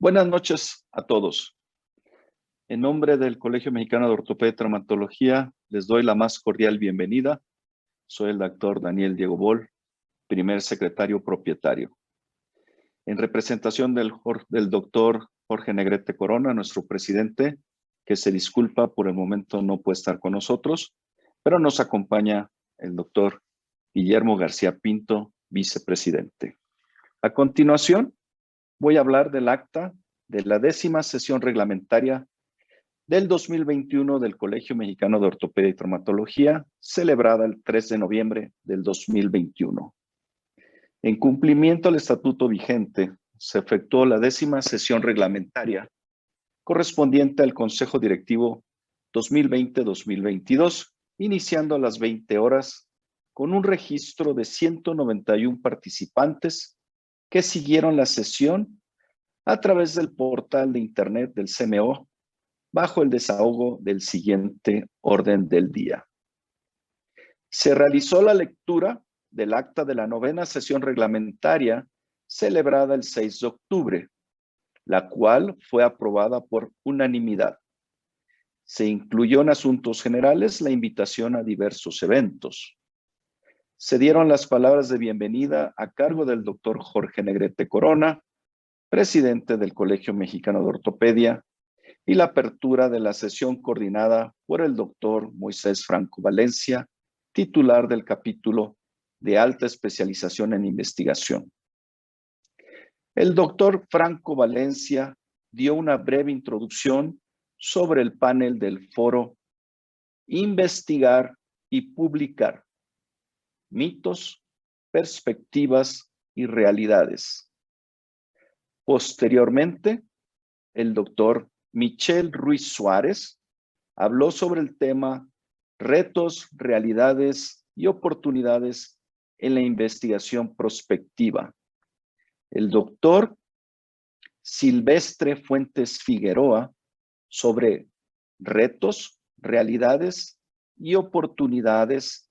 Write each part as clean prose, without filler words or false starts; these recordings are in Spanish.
Buenas noches a todos. En nombre del Colegio Mexicano de Ortopedia y Traumatología, les doy la más cordial bienvenida. Soy el doctor Daniel Diego Boll, primer secretario propietario. En representación del doctor Jorge Negrete Corona, nuestro presidente, que se disculpa por el momento no puede estar con nosotros, pero nos acompaña el doctor Guillermo García Pinto, vicepresidente. A continuación, voy a hablar del acta de la 10ª sesión reglamentaria del 2021 del Colegio Mexicano de Ortopedia y Traumatología, celebrada el 3 de noviembre del 2021. En cumplimiento al estatuto vigente, se efectuó la 10ª sesión reglamentaria correspondiente al Consejo Directivo 2020-2022, iniciando a las 20 horas con un registro de 191 participantes que siguieron la sesión a través del portal de internet del CMO bajo el desahogo del siguiente orden del día. Se realizó la lectura del acta de la 9ª sesión reglamentaria celebrada el 6 de octubre, la cual fue aprobada por unanimidad. Se incluyó en asuntos generales la invitación a diversos eventos. Se dieron las palabras de bienvenida a cargo del doctor Jorge Negrete Corona, presidente del Colegio Mexicano de Ortopedia, y la apertura de la sesión coordinada por el doctor Moisés Franco Valencia, titular del capítulo de alta especialización en investigación. El doctor Franco Valencia dio una breve introducción sobre el panel del foro Investigar y Publicar: mitos, perspectivas y realidades. Posteriormente, el doctor Michel Ruiz Suárez habló sobre el tema retos, realidades y oportunidades en la investigación prospectiva. El doctor Silvestre Fuentes Figueroa sobre retos, realidades y oportunidades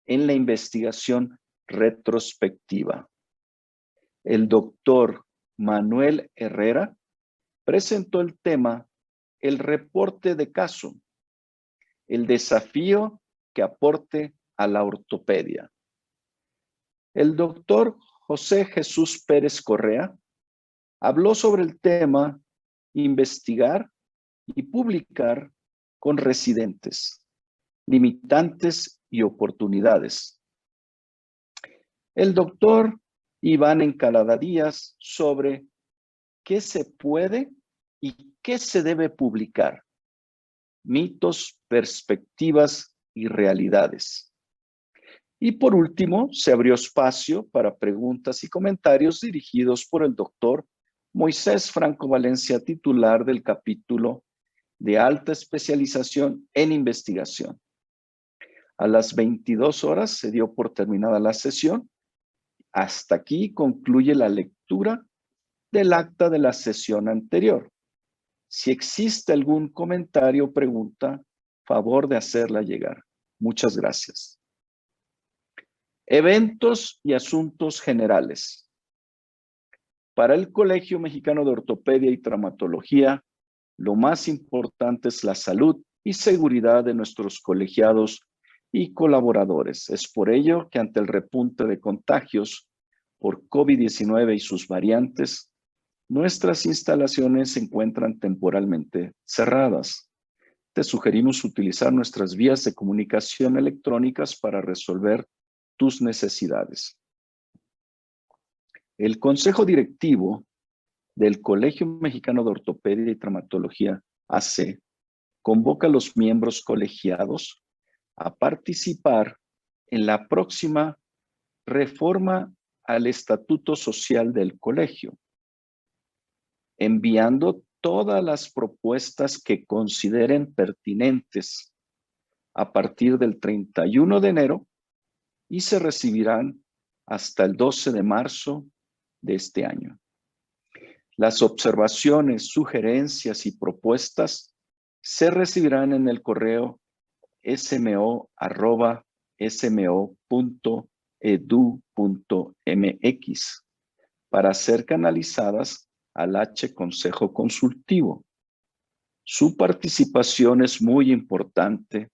en la investigación retrospectiva. El doctor Manuel Herrera presentó el tema el reporte de caso, el desafío que aporte a la ortopedia. El doctor José Jesús Pérez Correa habló sobre el tema investigar y publicar con residentes, limitantes y oportunidades. El doctor Iván Encalada Díaz sobre qué se puede y qué se debe publicar: mitos, perspectivas y realidades. Y por último, se abrió espacio para preguntas y comentarios dirigidos por el doctor Moisés Franco Valencia, titular del capítulo de alta especialización en investigación. A las 22 horas se dio por terminada la sesión. Hasta aquí concluye la lectura del acta de la sesión anterior. Si existe algún comentario o pregunta, favor de hacerla llegar. Muchas gracias. Eventos y asuntos generales. Para el Colegio Mexicano de Ortopedia y Traumatología, lo más importante es la salud y seguridad de nuestros colegiados y colaboradores. Es por ello que ante el repunte de contagios por COVID-19 y sus variantes, nuestras instalaciones se encuentran temporalmente cerradas. Te sugerimos utilizar nuestras vías de comunicación electrónicas para resolver tus necesidades. El Consejo Directivo del Colegio Mexicano de Ortopedia y Traumatología, AC, convoca a los miembros colegiados a participar en la próxima reforma al Estatuto Social del Colegio, enviando todas las propuestas que consideren pertinentes a partir del 31 de enero y se recibirán hasta el 12 de marzo de este año. Las observaciones, sugerencias y propuestas se recibirán en el correo smo@smo.edu.mx para ser canalizadas al H Consejo Consultivo. Su participación es muy importante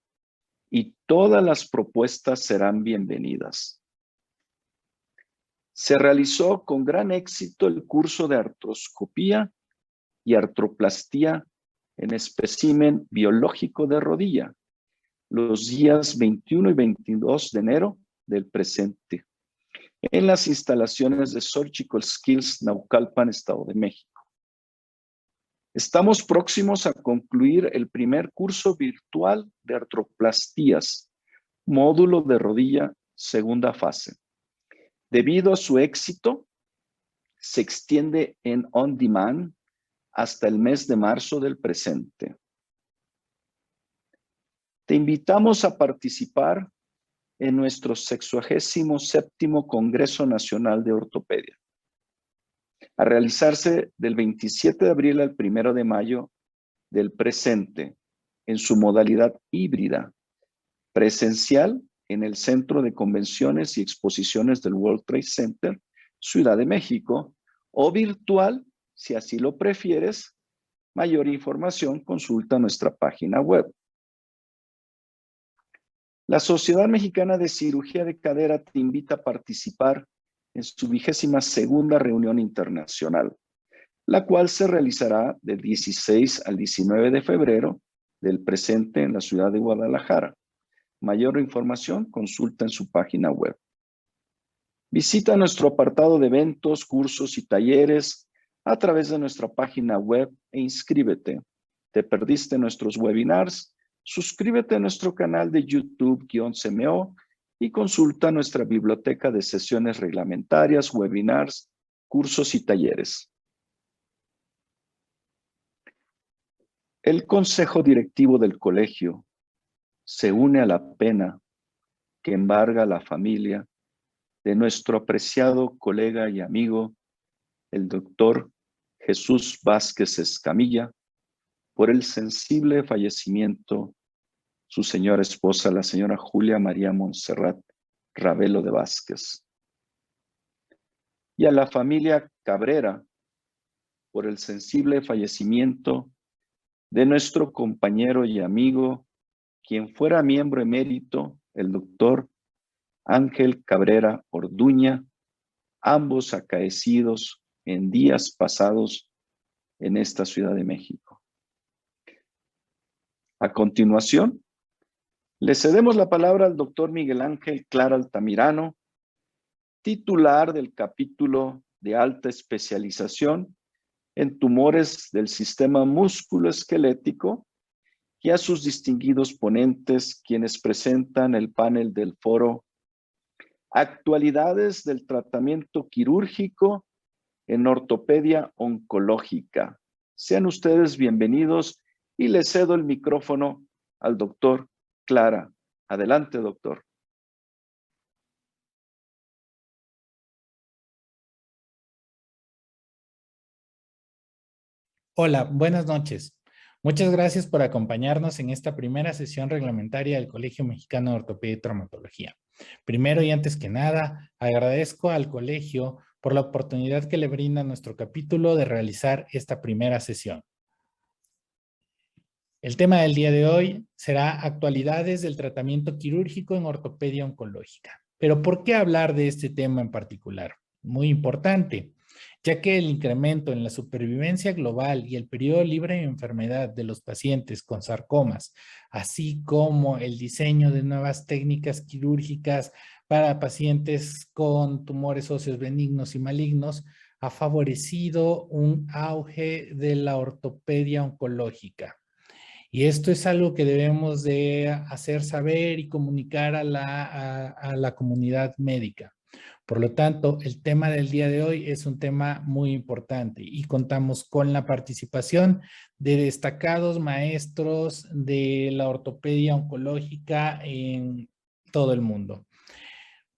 y todas las propuestas serán bienvenidas. Se realizó con gran éxito el curso de artroscopía y artroplastía en espécimen biológico de rodilla, los días 21 y 22 de enero del presente, en las instalaciones de Surgical Skills Naucalpan, Estado de México. Estamos próximos a concluir el primer curso virtual de artroplastías, módulo de rodilla, segunda fase. Debido a su éxito, se extiende en on demand hasta el mes de marzo del presente. Te invitamos a participar en nuestro 67º Congreso Nacional de Ortopedia, a realizarse del 27 de abril al 1 de mayo del presente, en su modalidad híbrida, presencial en el Centro de Convenciones y Exposiciones del World Trade Center, Ciudad de México, o virtual, si así lo prefieres. Mayor información, consulta nuestra página web. La Sociedad Mexicana de Cirugía de Cadera te invita a participar en su 22ª reunión internacional, la cual se realizará del 16 al 19 de febrero del presente en la ciudad de Guadalajara. Mayor información, consulta en su página web. Visita nuestro apartado de eventos, cursos y talleres a través de nuestra página web e inscríbete. ¿Te perdiste nuestros webinars? Suscríbete a nuestro canal de YouTube-CMO y consulta nuestra biblioteca de sesiones reglamentarias, webinars, cursos y talleres. El Consejo Directivo del Colegio se une a la pena que embarga la familia de nuestro apreciado colega y amigo, el doctor Jesús Vázquez Escamilla, por el sensible fallecimiento su señora esposa, la señora Julia María Montserrat Ravelo de Vázquez. Y a la familia Cabrera, por el sensible fallecimiento de nuestro compañero y amigo, quien fuera miembro emérito, el doctor Ángel Cabrera Orduña, ambos acaecidos en días pasados en esta Ciudad de México. A continuación, le cedemos la palabra al doctor Miguel Ángel Clara Altamirano, titular del capítulo de alta especialización en tumores del sistema músculo-esquelético, y a sus distinguidos ponentes, quienes presentan el panel del foro Actualidades del tratamiento quirúrgico en ortopedia oncológica. Sean ustedes bienvenidos y les cedo el micrófono al doctor Clara. Adelante, doctor. Hola, buenas noches. Muchas gracias por acompañarnos en esta primera sesión reglamentaria del Colegio Mexicano de Ortopedia y Traumatología. Primero y antes que nada, agradezco al colegio por la oportunidad que le brinda nuestro capítulo de realizar esta primera sesión. El tema del día de hoy será actualidades del tratamiento quirúrgico en ortopedia oncológica. Pero ¿por qué hablar de este tema en particular? Muy importante, ya que el incremento en la supervivencia global y el periodo libre de enfermedad de los pacientes con sarcomas, así como el diseño de nuevas técnicas quirúrgicas para pacientes con tumores óseos benignos y malignos, ha favorecido un auge de la ortopedia oncológica. Y esto es algo que debemos de hacer saber y comunicar a la comunidad médica. Por lo tanto, el tema del día de hoy es un tema muy importante y contamos con la participación de destacados maestros de la ortopedia oncológica en todo el mundo.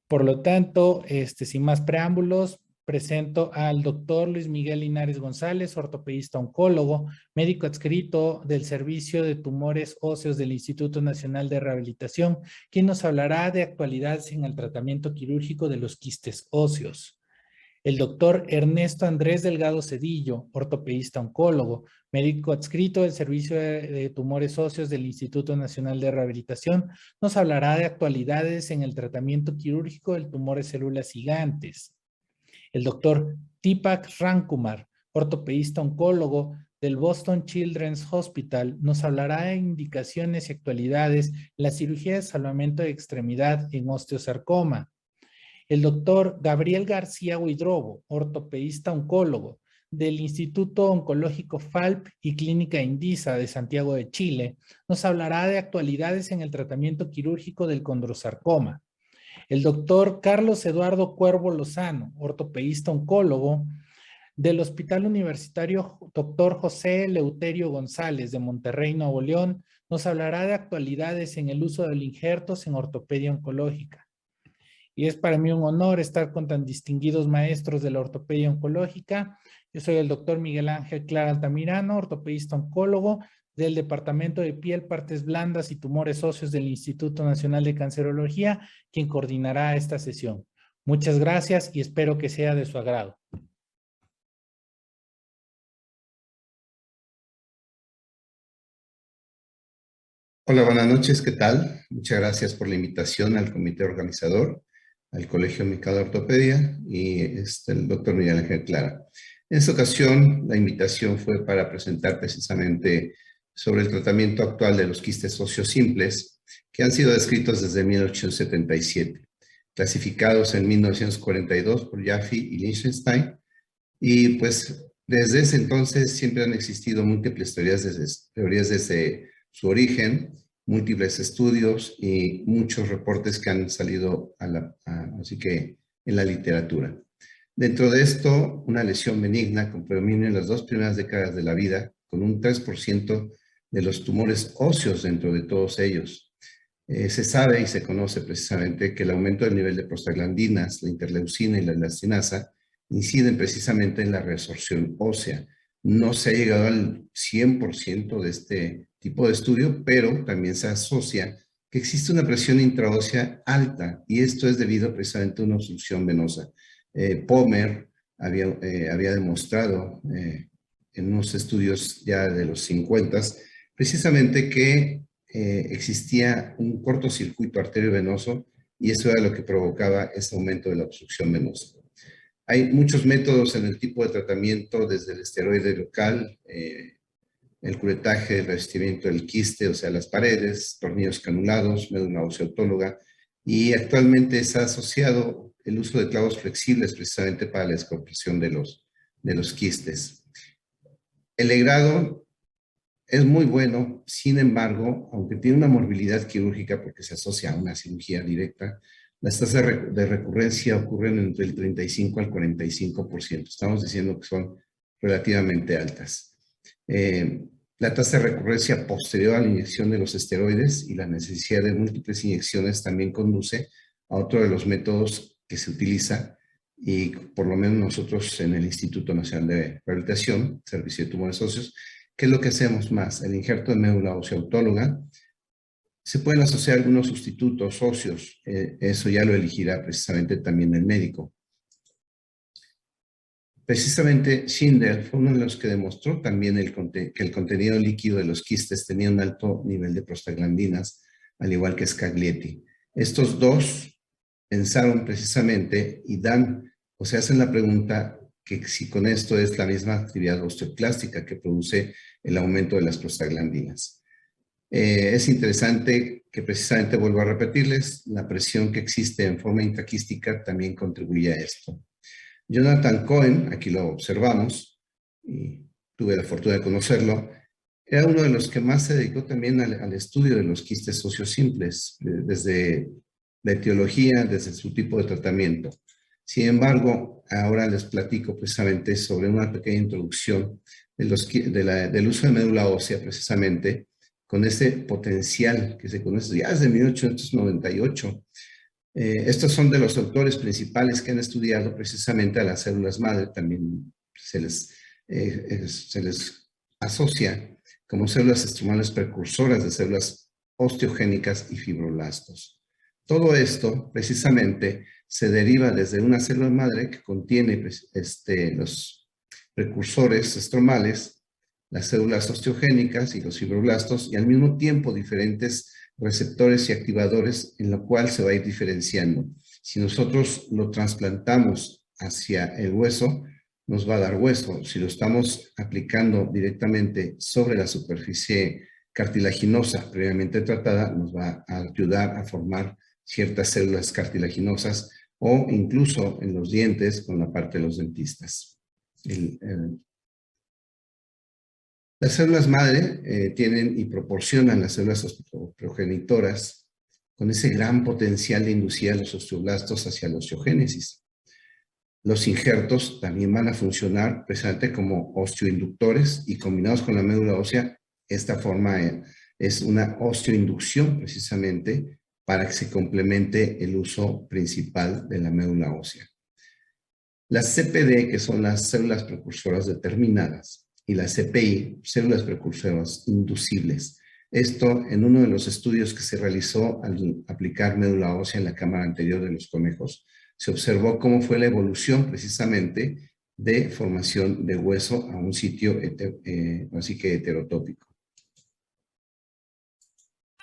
Por lo tanto, sin más preámbulos, presento al doctor Luis Miguel Linares González, ortopedista oncólogo, médico adscrito del Servicio de Tumores Óseos del Instituto Nacional de Rehabilitación, quien nos hablará de actualidades en el tratamiento quirúrgico de los quistes óseos. El doctor Ernesto Andrés Delgado Cedillo, ortopedista oncólogo, médico adscrito del Servicio de Tumores Óseos del Instituto Nacional de Rehabilitación, nos hablará de actualidades en el tratamiento quirúrgico del tumor de células gigantes. El doctor Deepak Ramkumar, ortopedista oncólogo del Boston Children's Hospital, nos hablará de indicaciones y actualidades en la cirugía de salvamento de extremidad en osteosarcoma. El doctor Gabriel García Huidrobo, ortopedista oncólogo del Instituto Oncológico FALP y Clínica Indisa de Santiago de Chile, nos hablará de actualidades en el tratamiento quirúrgico del condrosarcoma. El doctor Carlos Eduardo Cuervo Lozano, ortopedista oncólogo del Hospital Universitario Dr. José Eleuterio González de Monterrey, Nuevo León, nos hablará de actualidades en el uso de injertos en ortopedia oncológica. Y es para mí un honor estar con tan distinguidos maestros de la ortopedia oncológica. Yo soy el doctor Miguel Ángel Clara Altamirano, ortopedista oncólogo del Departamento de Piel, Partes Blandas y Tumores Óseos del Instituto Nacional de Cancerología, quien coordinará esta sesión. Muchas gracias y espero que sea de su agrado. Hola, buenas noches, ¿qué tal? Muchas gracias por la invitación al comité organizador, al Colegio Mexicano de Ortopedia y el doctor Miguel Ángel Clara. En esta ocasión, la invitación fue para presentar precisamente sobre el tratamiento actual de los quistes óseos simples, que han sido descritos desde 1877, clasificados en 1942 por Jaffe y Lichtenstein, y pues desde ese entonces siempre han existido múltiples teorías desde su origen, múltiples estudios y muchos reportes que han salido así que en la literatura. Dentro de esto, una lesión benigna con predominio en las 2 primeras décadas de la vida, con un 3% de los tumores óseos dentro de todos ellos. Se sabe y se conoce precisamente que el aumento del nivel de prostaglandinas, la interleucina y la elastinasa inciden precisamente en la reabsorción ósea. No se ha llegado al 100% de este tipo de estudio, pero también se asocia que existe una presión intraósea alta y esto es debido precisamente a una obstrucción venosa. Pomer había demostrado en unos estudios ya de los 50 precisamente que existía un cortocircuito arteriovenoso y eso era lo que provocaba ese aumento de la obstrucción venosa. Hay muchos métodos en el tipo de tratamiento, desde el esteroide local, el curetaje, el revestimiento del quiste, o sea, las paredes, tornillos canulados, médula ósea autóloga, y actualmente se ha asociado el uso de clavos flexibles precisamente para la descompresión de los quistes. El legrado es muy bueno, sin embargo, aunque tiene una morbilidad quirúrgica porque se asocia a una cirugía directa, las tasas de recurrencia ocurren entre el 35 al 45%. Estamos diciendo que son relativamente altas. La tasa de recurrencia posterior a la inyección de los esteroides y la necesidad de múltiples inyecciones también conduce a otro de los métodos que se utiliza y por lo menos nosotros en el Instituto Nacional de Rehabilitación, Servicio de Tumores Óseos, ¿qué es lo que hacemos más? El injerto de médula ósea autóloga. Se pueden asociar algunos sustitutos óseos, eso ya lo elegirá precisamente también el médico. Precisamente Schindler fue uno de los que demostró también que el contenido líquido de los quistes tenía un alto nivel de prostaglandinas, al igual que Scaglietti. Estos dos pensaron precisamente y se hacen la pregunta que si con esto es la misma actividad osteoclástica que produce el aumento de las prostaglandinas. Es interesante que precisamente, vuelvo a repetirles, la presión que existe en forma intraquística también contribuye a esto. Jonathan Cohen, aquí lo observamos, y tuve la fortuna de conocerlo, era uno de los que más se dedicó también al estudio de los quistes óseos simples, desde la etiología, desde su tipo de tratamiento. Sin embargo, ahora les platico precisamente sobre una pequeña introducción del uso de médula ósea, precisamente, con ese potencial que se conoce ya desde 1898. Estos son de los autores principales que han estudiado precisamente a las células madre, también se les asocia como células estromales precursoras de células osteogénicas y fibroblastos. Todo esto precisamente se deriva desde una célula madre que contiene los precursores estromales, las células osteogénicas y los fibroblastos, y al mismo tiempo diferentes receptores y activadores en lo cual se va a ir diferenciando. Si nosotros lo trasplantamos hacia el hueso, nos va a dar hueso. Si lo estamos aplicando directamente sobre la superficie cartilaginosa previamente tratada, nos va a ayudar a formar ciertas células cartilaginosas o incluso en los dientes con la parte de los dentistas. Las células madre tienen y proporcionan las células progenitoras con ese gran potencial de inducir a los osteoblastos hacia la osteogénesis. Los injertos también van a funcionar precisamente como osteoinductores y combinados con la médula ósea, esta forma es una osteoinducción precisamente para que se complemente el uso principal de la médula ósea. Las CPD, que son las células precursoras determinadas, y las CPI, células precursoras inducibles. Esto en uno de los estudios que se realizó al aplicar médula ósea en la cámara anterior de los conejos, se observó cómo fue la evolución precisamente de formación de hueso a un sitio así que heterotópico.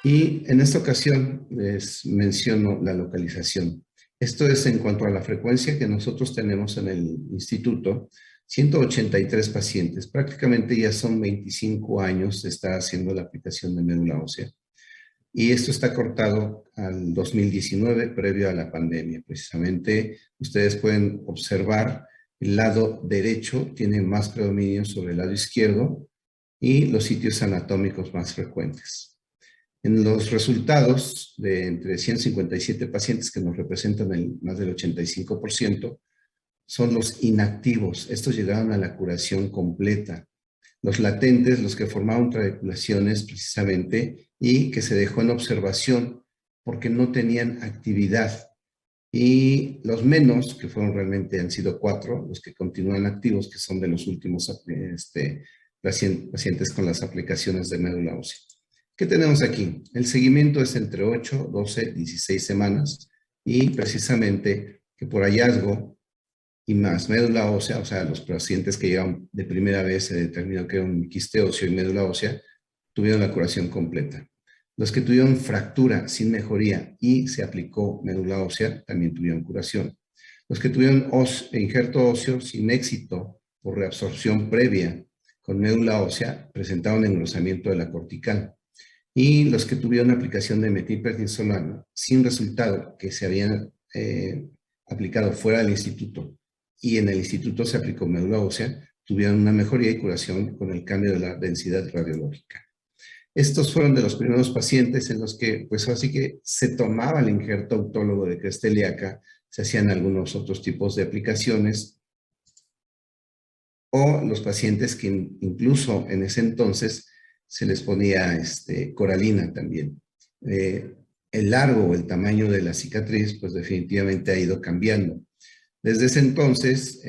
Y en esta ocasión les menciono la localización. Esto es en cuanto a la frecuencia que nosotros tenemos en el instituto. 183 pacientes, prácticamente ya son 25 años de estar haciendo la aplicación de médula ósea. Y esto está cortado al 2019, previo a la pandemia. Precisamente, ustedes pueden observar el lado derecho tiene más predominio sobre el lado izquierdo y los sitios anatómicos más frecuentes. En los resultados de entre 157 pacientes que nos representan más del 85%, son los inactivos. Estos llegaron a la curación completa. Los latentes, los que formaron trabeculaciones precisamente y que se dejó en observación porque no tenían actividad. Y los menos, que fueron realmente, han sido 4, los que continúan activos, que son de los últimos pacientes con las aplicaciones de médula ósea. ¿Qué tenemos aquí? El seguimiento es entre 8, 12, 16 semanas y precisamente que por hallazgo y más médula ósea, o sea, los pacientes que llegan de primera vez se determinó que era un quiste óseo y médula ósea, tuvieron la curación completa. Los que tuvieron fractura sin mejoría y se aplicó médula ósea, también tuvieron curación. Los que tuvieron injerto óseo sin éxito por reabsorción previa con médula ósea, presentaron engrosamiento de la cortical. Y los que tuvieron aplicación de metilprednisolona sin resultado, que se habían aplicado fuera del instituto, y en el instituto se aplicó médula ósea, tuvieron una mejoría y curación con el cambio de la densidad radiológica. Estos fueron de los primeros pacientes en los que, pues así que se tomaba el injerto autólogo de cresta ilíaca, se hacían algunos otros tipos de aplicaciones, o los pacientes que incluso en ese entonces se les ponía coralina también. El largo o el tamaño de la cicatriz, pues definitivamente ha ido cambiando. Desde ese entonces,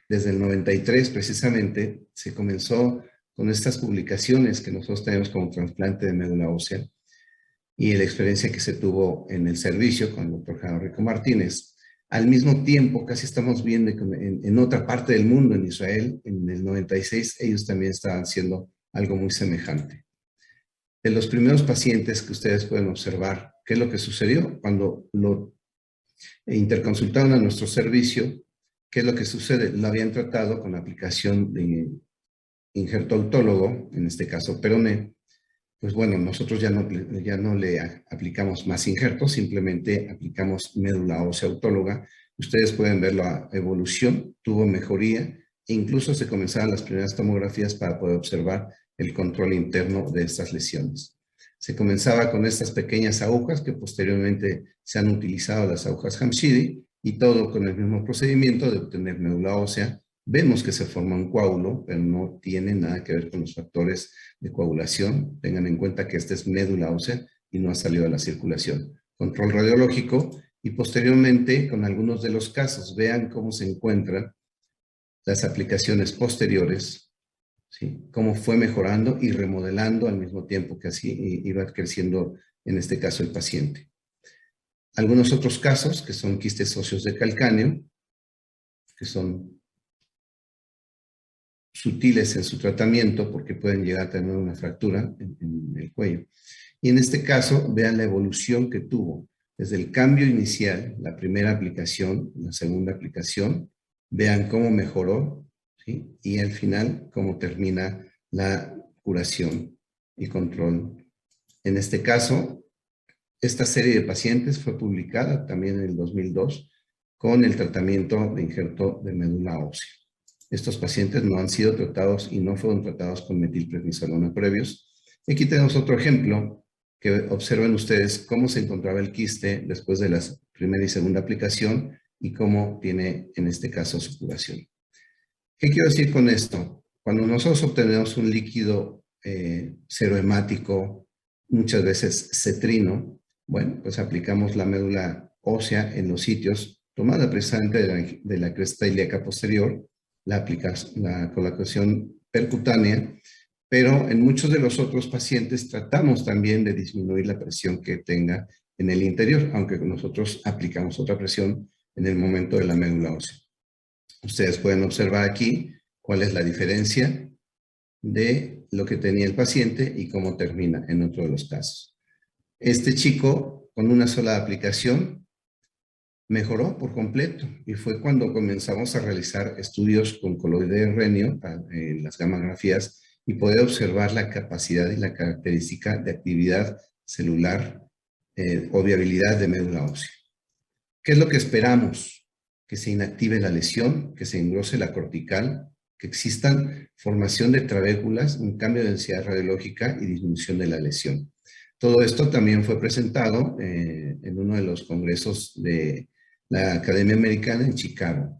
desde el 93 precisamente, se comenzó con estas publicaciones que nosotros tenemos como trasplante de médula ósea y la experiencia que se tuvo en el servicio con el doctor Javier Rico Martínez. Al mismo tiempo, casi estamos viendo que en otra parte del mundo, en Israel, en el 96, ellos también estaban haciendo algo muy semejante. De los primeros pacientes que ustedes pueden observar, ¿qué es lo que sucedió? Cuando lo interconsultaron a nuestro servicio, ¿qué es lo que sucede? Lo habían tratado con la aplicación de injerto autólogo, en este caso peroné. Pues bueno, nosotros ya no le aplicamos más injertos, simplemente aplicamos médula ósea autóloga. Ustedes pueden ver la evolución, tuvo mejoría e incluso se comenzaron las primeras tomografías para poder observar el control interno de estas lesiones. Se comenzaba con estas pequeñas agujas que posteriormente se han utilizado, las agujas Hamshidi, y todo con el mismo procedimiento de obtener médula ósea. Vemos que se forma un coágulo, pero no tiene nada que ver con los factores de coagulación. Tengan en cuenta que esta es médula ósea y no ha salido a la circulación. Control radiológico y posteriormente con algunos de los casos. Vean cómo se encuentran las aplicaciones posteriores, ¿sí? Cómo fue mejorando y remodelando al mismo tiempo que así iba creciendo, en este caso, el paciente. Algunos otros casos, que son quistes óseos de calcáneo, que son sutiles en su tratamiento porque pueden llegar a tener una fractura en el cuello. Y en este caso, vean la evolución que tuvo desde el cambio inicial, la primera aplicación, la segunda aplicación, vean cómo mejoró, ¿sí? Y al final, cómo termina la curación y control. En este caso, esta serie de pacientes fue publicada también en el 2002 con el tratamiento de injerto de médula ósea. Estos pacientes no han sido tratados y no fueron tratados con metilprednisolona previos. Aquí tenemos otro ejemplo que observen ustedes cómo se encontraba el quiste después de la primera y segunda aplicación y cómo tiene en este caso su curación. ¿Qué quiero decir con esto? Cuando nosotros obtenemos un líquido serohemático, muchas veces cetrino, bueno, pues aplicamos la médula ósea en los sitios tomada precisamente de la cresta ilíaca posterior, la colocación percutánea, pero en muchos de los otros pacientes tratamos también de disminuir la presión que tenga en el interior, aunque nosotros aplicamos otra presión en el momento de la médula ósea. Ustedes pueden observar aquí cuál es la diferencia de lo que tenía el paciente y cómo termina en otro de los casos. Este chico, con una sola aplicación, mejoró por completo y fue cuando comenzamos a realizar estudios con coloide renio, las gammagrafías, y poder observar la capacidad y la característica de actividad celular o viabilidad de médula ósea. ¿Qué es lo que esperamos? Que se inactive la lesión, que se engrose la cortical, que existan formación de trabéculas, un cambio de densidad radiológica y disminución de la lesión. Todo esto también fue presentado en uno de los congresos de la Academia Americana en Chicago.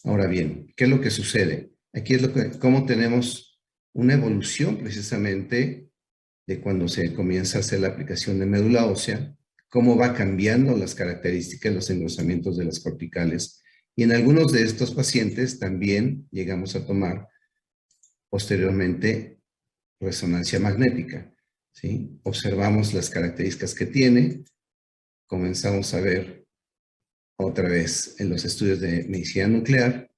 Ahora bien, ¿qué es lo que sucede? Aquí es cómo tenemos una evolución precisamente de cuando se comienza a hacer la aplicación de médula ósea, cómo va cambiando las características, los engrosamientos de las corticales. Y en algunos de estos pacientes también llegamos a tomar posteriormente resonancia magnética, ¿sí? Observamos las características que tiene, comenzamos a ver otra vez en los estudios de medicina nuclear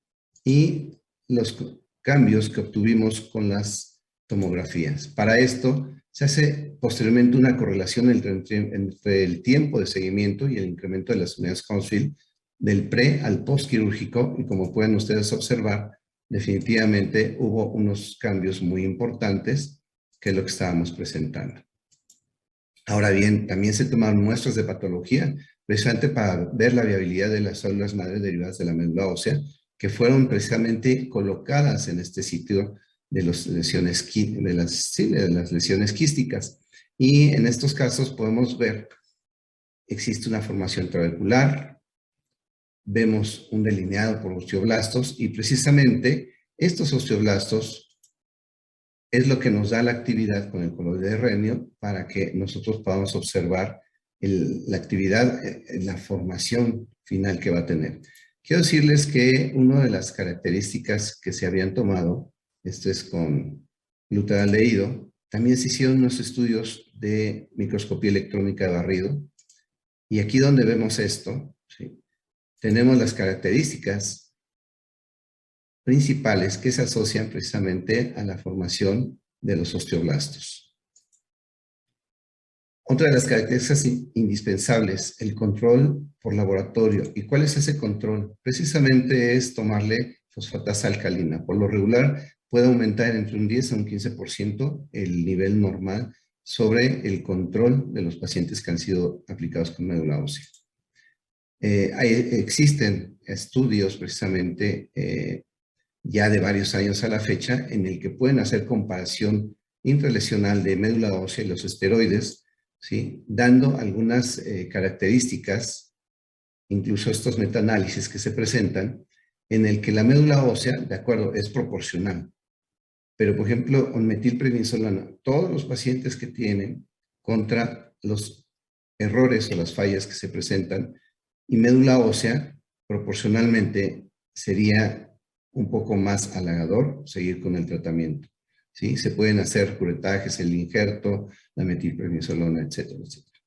y los cambios que obtuvimos con las tomografías. Para esto se hace posteriormente una correlación entre el tiempo de seguimiento y el incremento de las unidades Hounsfield del pre al post quirúrgico, y como pueden ustedes observar, definitivamente hubo unos cambios muy importantes que es lo que estábamos presentando. Ahora bien, también se tomaron muestras de patología precisamente para ver la viabilidad de las células madre derivadas de la médula ósea, que fueron precisamente colocadas en este sitio de las lesiones quísticas. Y en estos casos podemos ver, existe una formación trabecular, vemos un delineado por osteoblastos, y precisamente estos osteoblastos es lo que nos da la actividad con el coloide renio para que nosotros podamos observar la actividad, la formación final que va a tener. Quiero decirles que una de las características que se habían tomado, esto es con glutaldehído, también se hicieron unos estudios de microscopía electrónica de barrido, y aquí donde vemos esto, ¿sí? Tenemos las características principales que se asocian precisamente a la formación de los osteoblastos. Otra de las características indispensables, el control por laboratorio. ¿Y cuál es ese control? Precisamente es tomarle fosfatasa alcalina. Por lo regular puede aumentar entre un 10 a un 15% el nivel normal sobre el control de los pacientes que han sido aplicados con médula ósea. Existen estudios precisamente ya de varios años a la fecha en el que pueden hacer comparación intralesional de médula ósea y los esteroides, ¿sí? Dando algunas características, incluso estos metaanálisis que se presentan, en el que la médula ósea, de acuerdo, es proporcional. Pero, por ejemplo, con metilprednisolona, todos los pacientes que tienen contra los errores o las fallas que se presentan, y médula ósea, proporcionalmente, sería un poco más halagador seguir con el tratamiento, ¿sí? Se pueden hacer curetajes, el injerto, la metilprednisolona, etcétera, etcétera.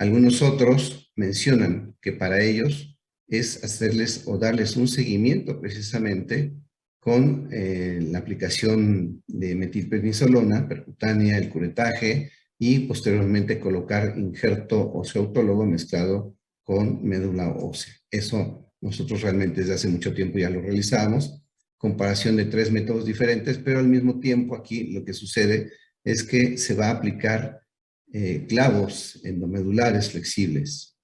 Algunos otros mencionan que para ellos es hacerles o darles un seguimiento precisamente con la aplicación de metilprednisolona percutánea, el curetaje y posteriormente colocar injerto óseo autólogo mezclado con médula ósea. Eso nosotros realmente desde hace mucho tiempo ya lo realizamos, comparación de 3 métodos diferentes, pero al mismo tiempo aquí lo que sucede es que se va a aplicar clavos endomedulares flexibles.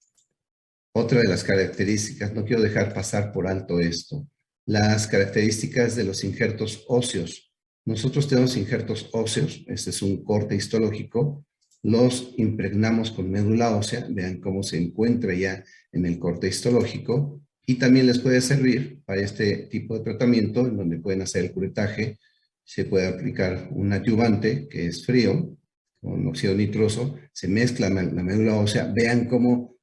Otra de las características, no quiero dejar pasar por alto esto, las características de los injertos óseos. Nosotros tenemos injertos óseos, este es un corte histológico, los impregnamos con médula ósea, vean cómo se encuentra ya en el corte histológico, y también les puede servir para este tipo de tratamiento, en donde pueden hacer el curetaje, se puede aplicar un adyuvante que es frío, con óxido nitroso, se mezcla la médula ósea, vean cómo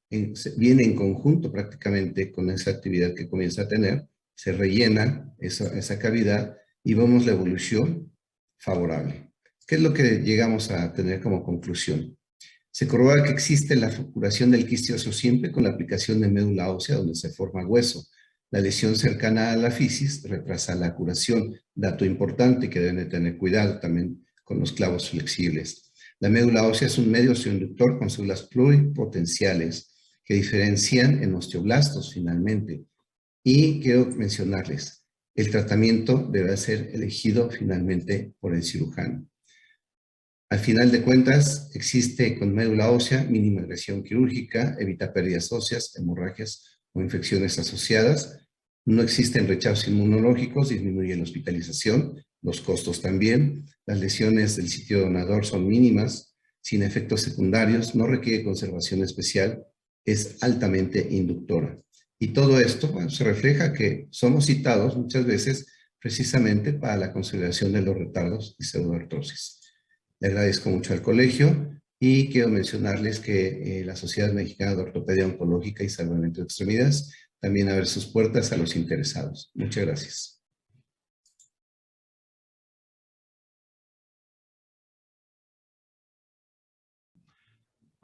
viene en conjunto prácticamente con esa actividad que comienza a tener, se rellena esa cavidad y vemos la evolución favorable. ¿Qué es lo que llegamos a tener como conclusión? Se corrobora que existe la curación del quiste óseo siempre con la aplicación de médula ósea donde se forma hueso. La lesión cercana a la fisis retrasa la curación, dato importante que deben de tener cuidado también con los clavos flexibles. La médula ósea es un medio osteoinductor con células pluripotenciales que diferencian en osteoblastos finalmente. Y quiero mencionarles, el tratamiento debe ser elegido finalmente por el cirujano. Al final de cuentas, existe con médula ósea mínima agresión quirúrgica, evita pérdidas óseas, hemorragias o infecciones asociadas. No existen rechazos inmunológicos, disminuye la hospitalización, los costos también. Las lesiones del sitio donador son mínimas, sin efectos secundarios, no requiere conservación especial, es altamente inductora. Y todo esto, bueno, se refleja que somos citados muchas veces precisamente para la consolidación de los retardos y pseudoartrosis. Le agradezco mucho al colegio y quiero mencionarles que la Sociedad Mexicana de Ortopedia Oncológica y Salvamento de Extremidades también abre sus puertas a los interesados. Muchas gracias.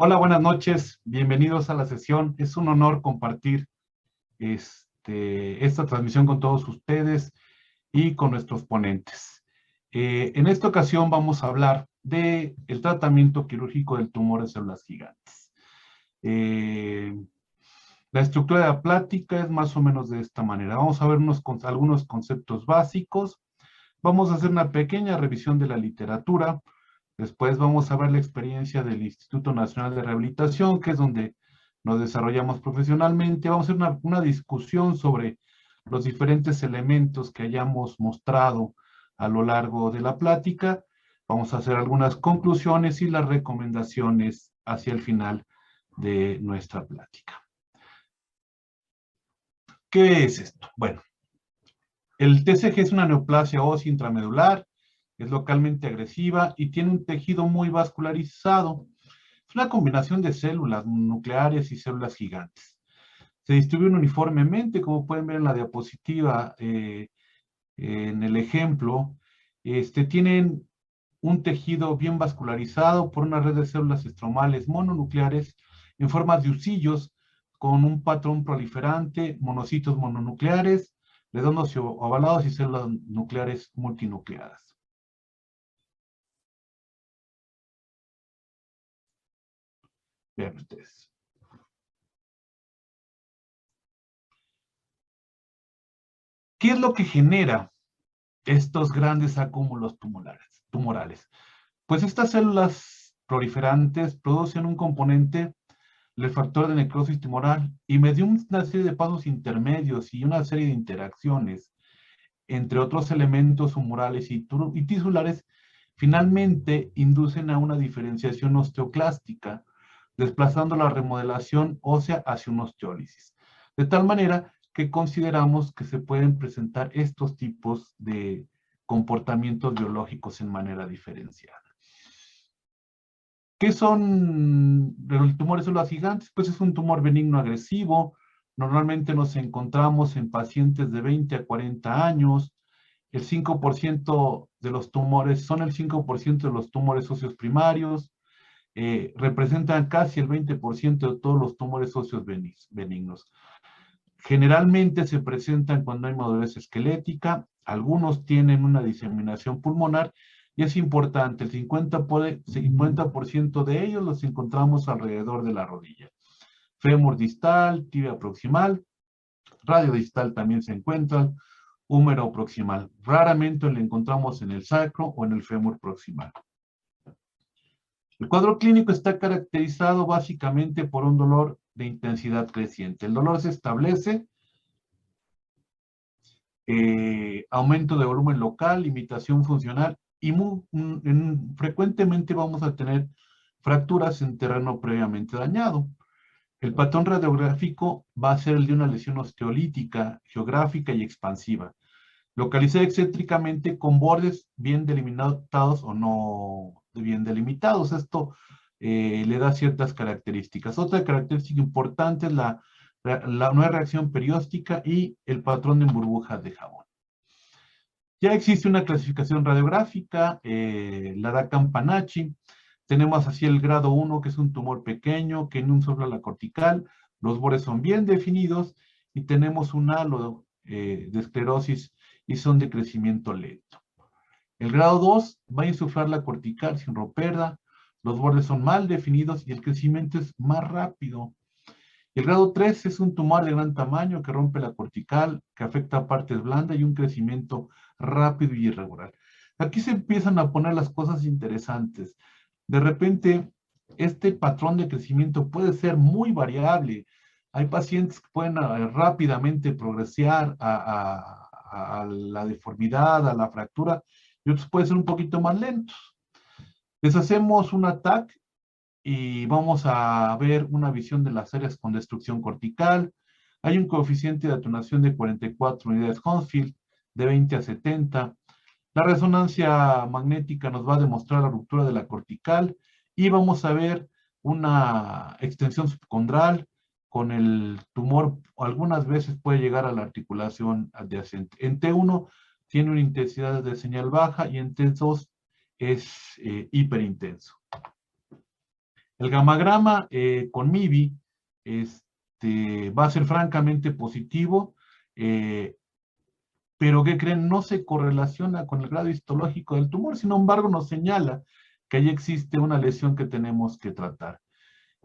Hola, buenas noches. Bienvenidos a la sesión. Es un honor compartir esta transmisión con todos ustedes y con nuestros ponentes. En esta ocasión vamos a hablar del tratamiento quirúrgico del tumor de células gigantes. La estructura de la plática es más o menos de esta manera. Vamos a ver algunos conceptos básicos. Vamos a hacer una pequeña revisión de la literatura. Después vamos a ver la experiencia del Instituto Nacional de Rehabilitación, que es donde nos desarrollamos profesionalmente. Vamos a hacer una discusión sobre los diferentes elementos que hayamos mostrado a lo largo de la plática. Vamos a hacer algunas conclusiones y las recomendaciones hacia el final de nuestra plática. ¿Qué es esto? Bueno, el TCG es una neoplasia ósea intramedular, es localmente agresiva y tiene un tejido muy vascularizado. Es una combinación de células nucleares y células gigantes. Se distribuyen uniformemente, como pueden ver en la diapositiva, en el ejemplo. Tienen un tejido bien vascularizado por una red de células estromales mononucleares en forma de husillos con un patrón proliferante, monocitos mononucleares, redondos y ovalados y células nucleares multinucleadas. Vean ustedes. ¿Qué es lo que genera estos grandes acúmulos tumorales? Pues estas células proliferantes producen un componente, el factor de necrosis tumoral, y mediante una serie de pasos intermedios y una serie de interacciones entre otros elementos humorales y tisulares, finalmente inducen a una diferenciación osteoclástica, desplazando la remodelación ósea hacia una osteólisis. De tal manera que consideramos que se pueden presentar estos tipos de comportamientos biológicos en manera diferenciada. ¿Qué son el tumor de células gigantes? Pues es un tumor benigno agresivo. Normalmente nos encontramos en pacientes de 20 a 40 años. El 5% de los tumores son el 5% de los tumores óseos primarios. representan casi el 20% de todos los tumores óseos benignos. Generalmente se presentan cuando hay madurez esquelética, algunos tienen una diseminación pulmonar, y es importante, el 50% de ellos los encontramos alrededor de la rodilla. Fémur distal, tibia proximal, radio distal también se encuentran, húmero proximal. Raramente lo encontramos en el sacro o en el fémur proximal. El cuadro clínico está caracterizado básicamente por un dolor de intensidad creciente. El dolor se establece, aumento de volumen local, limitación funcional, y frecuentemente vamos a tener fracturas en terreno previamente dañado. El patrón radiográfico va a ser el de una lesión osteolítica, geográfica y expansiva, localizada excéntricamente con bordes bien delimitados o no bien delimitados. Esto le da ciertas características. Otra característica importante es no hay reacción perióstica y el patrón de burbujas de jabón. Ya existe una clasificación radiográfica, la da Campanacci. Tenemos así el grado 1, que es un tumor pequeño, que no sopla la cortical, los bordes son bien definidos, y tenemos un halo de esclerosis y son de crecimiento lento. El grado 2 va a insuflar la cortical sin romperla, los bordes son mal definidos y el crecimiento es más rápido. El grado 3 es un tumor de gran tamaño que rompe la cortical, que afecta a partes blandas y un crecimiento rápido y irregular. Aquí se empiezan a poner las cosas interesantes. De repente, este patrón de crecimiento puede ser muy variable. Hay pacientes que pueden rápidamente progresar a la deformidad, a la fractura, y otros pueden ser un poquito más lentos. Les hacemos un TAC y vamos a ver una visión de las áreas con destrucción cortical. Hay un coeficiente de atonación de 44 unidades Hounsfield, de 20 a 70. La resonancia magnética nos va a demostrar la ruptura de la cortical y vamos a ver una extensión subcondral con el tumor. Algunas veces puede llegar a la articulación adyacente. En T1 tiene una intensidad de señal baja y en T2 es hiperintenso. El gamagrama con MIBI va a ser francamente positivo, pero ¿qué creen? No se correlaciona con el grado histológico del tumor, sin embargo nos señala que ahí existe una lesión que tenemos que tratar.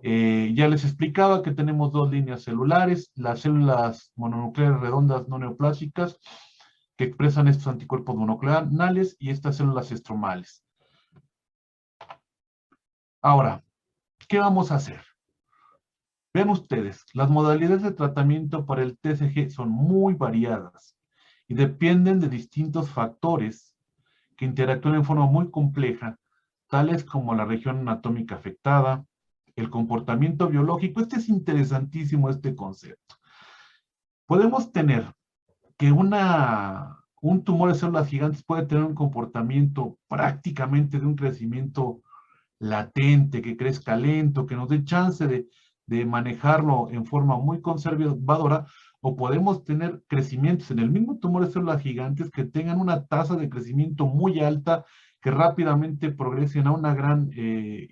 Ya les explicaba que tenemos dos líneas celulares, las células mononucleares redondas no neoplásicas, que expresan estos anticuerpos monoclonales, y estas células estromales. Ahora, ¿qué vamos a hacer? Vean ustedes, las modalidades de tratamiento para el TCG son muy variadas y dependen de distintos factores que interactúan en forma muy compleja, tales como la región anatómica afectada, el comportamiento biológico. Este es interesantísimo, este concepto. Podemos tener que un tumor de células gigantes puede tener un comportamiento prácticamente de un crecimiento latente, que crezca lento, que nos dé chance de manejarlo en forma muy conservadora, o podemos tener crecimientos en el mismo tumor de células gigantes que tengan una tasa de crecimiento muy alta, que rápidamente progresen a una gran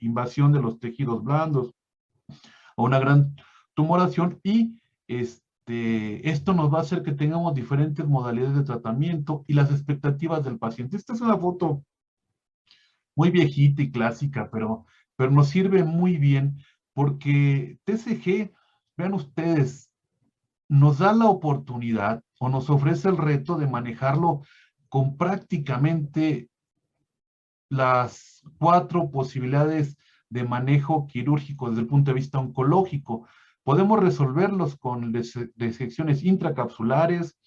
invasión de los tejidos blandos, a una gran tumoración, y esto nos va a hacer que tengamos diferentes modalidades de tratamiento y las expectativas del paciente. Esta es una foto muy viejita y clásica, pero nos sirve muy bien, porque TCG, vean ustedes, nos da la oportunidad o nos ofrece el reto de manejarlo con prácticamente las 4 posibilidades de manejo quirúrgico desde el punto de vista oncológico. Podemos resolverlos con disecciones intracapsulares,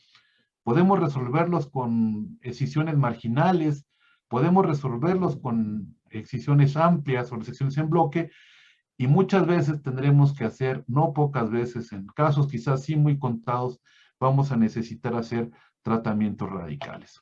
podemos resolverlos con excisiones marginales, podemos resolverlos con excisiones amplias o resecciones en bloque, y muchas veces tendremos que hacer, no pocas veces, en casos quizás sí muy contados, vamos a necesitar hacer tratamientos radicales.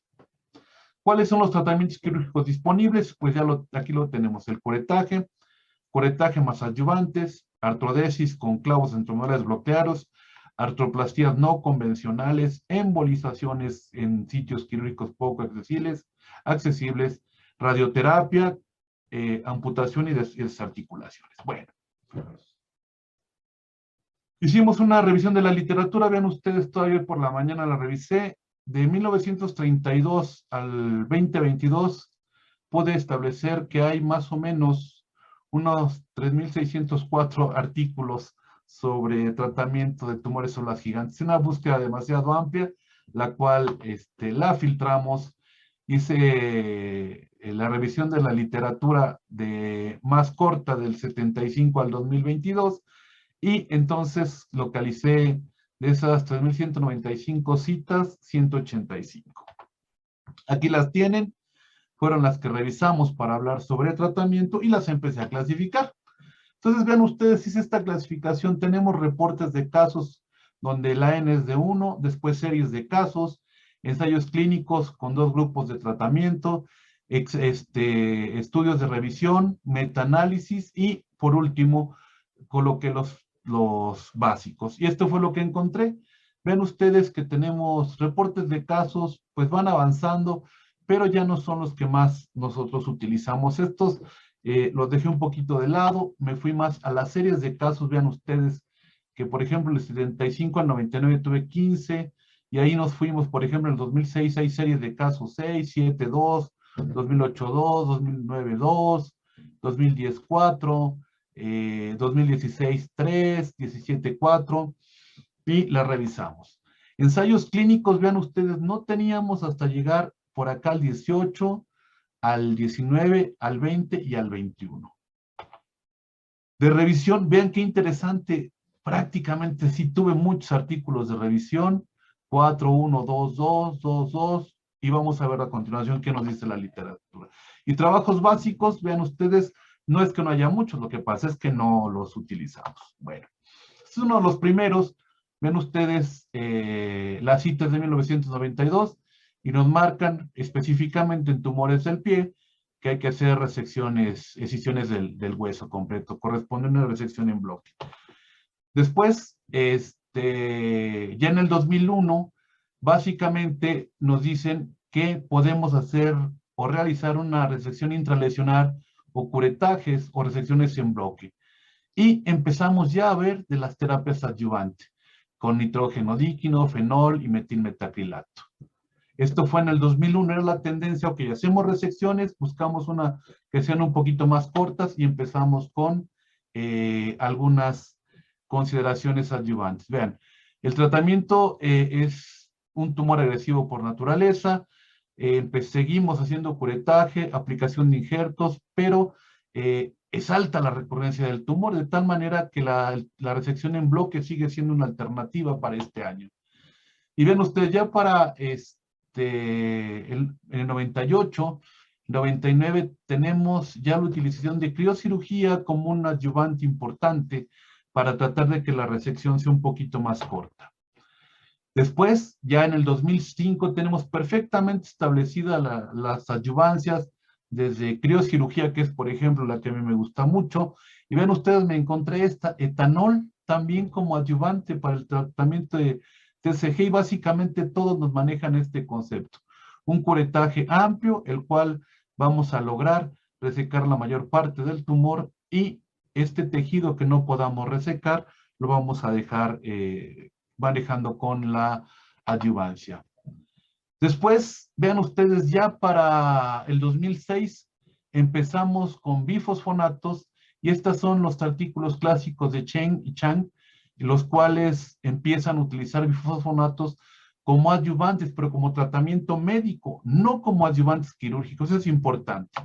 ¿Cuáles son los tratamientos quirúrgicos disponibles? Pues ya aquí lo tenemos: el curetaje más adyuvantes, artrodesis con clavos centromurales bloqueados, artroplastías no convencionales, embolizaciones en sitios quirúrgicos poco accesibles, radioterapia amputación y desarticulaciones. Bueno. Hicimos una revisión de la literatura, vean ustedes, todavía por la mañana la revisé. De 1932 al 2022 pude establecer que hay más o menos unos 3.604 artículos sobre tratamiento de tumores células gigantes. Una búsqueda demasiado amplia, la cual la filtramos. Hice la revisión de la literatura más corta del 75 al 2022 y entonces localicé de esas 3.195 citas, 185. Aquí las tienen. Fueron las que revisamos para hablar sobre tratamiento y las empecé a clasificar. Entonces, vean ustedes, hice esta clasificación. Tenemos reportes de casos donde la N es de 1, después series de casos, ensayos clínicos con 2 grupos de tratamiento, estudios de revisión, metaanálisis y, por último, coloqué los básicos. Y esto fue lo que encontré. Ven ustedes que tenemos reportes de casos, pues van avanzando, pero ya no son los que más nosotros utilizamos. Estos los dejé un poquito de lado, me fui más a las series de casos. Vean ustedes que, por ejemplo, el 75 al 99 tuve 15, y ahí nos fuimos, por ejemplo, en el 2006 hay series de casos 6, 7, 2, 2008, 2, 2009, 2, 2010, 4, 2016, 3, 17, 4, y la revisamos. Ensayos clínicos, vean ustedes, no teníamos hasta llegar por acá al 18, al 19, al 20 y al 21. De revisión, vean qué interesante, prácticamente sí tuve muchos artículos de revisión, 4, 1, 2, 2, 2, 2, y vamos a ver a continuación qué nos dice la literatura. Y trabajos básicos, vean ustedes, no es que no haya muchos, lo que pasa es que no los utilizamos. Bueno, este es uno de los primeros. Ven ustedes las citas de 1992 y nos marcan específicamente en tumores del pie que hay que hacer resecciones, excisiones del hueso completo, corresponde a una resección en bloque. Después, ya en el 2001, básicamente nos dicen que podemos hacer o realizar una resección intralesionar o curetajes o resecciones en bloque. Y empezamos ya a ver de las terapias adyuvantes, con nitrógeno líquido, fenol y metilmetacrilato. Esto fue en el 2001, era la tendencia, ok, hacemos resecciones, buscamos una que sean un poquito más cortas y empezamos con algunas consideraciones adyuvantes. Vean, el tratamiento es un tumor agresivo por naturaleza, seguimos haciendo curetaje, aplicación de injertos, pero es alta la recurrencia del tumor, de tal manera que la resección en bloque sigue siendo una alternativa para este año. Y ven ustedes, ya para en el 98, 99, tenemos ya la utilización de criocirugía como un adyuvante importante para tratar de que la resección sea un poquito más corta. Después, ya en el 2005, tenemos perfectamente establecidas las adyuvancias desde criocirugía, que es, por ejemplo, la que a mí me gusta mucho. Y ven ustedes, me encontré esta etanol también como adyuvante para el tratamiento de TCG, y básicamente todos nos manejan este concepto. Un curetaje amplio, el cual vamos a lograr resecar la mayor parte del tumor, y este tejido que no podamos resecar, lo vamos a dejar manejando con la adyuvancia. Después, vean ustedes, ya para el 2006 empezamos con bifosfonatos, y estos son los artículos clásicos de Chen y Chang, los cuales empiezan a utilizar bifosfonatos como adyuvantes, pero como tratamiento médico, no como adyuvantes quirúrgicos. Eso es importante.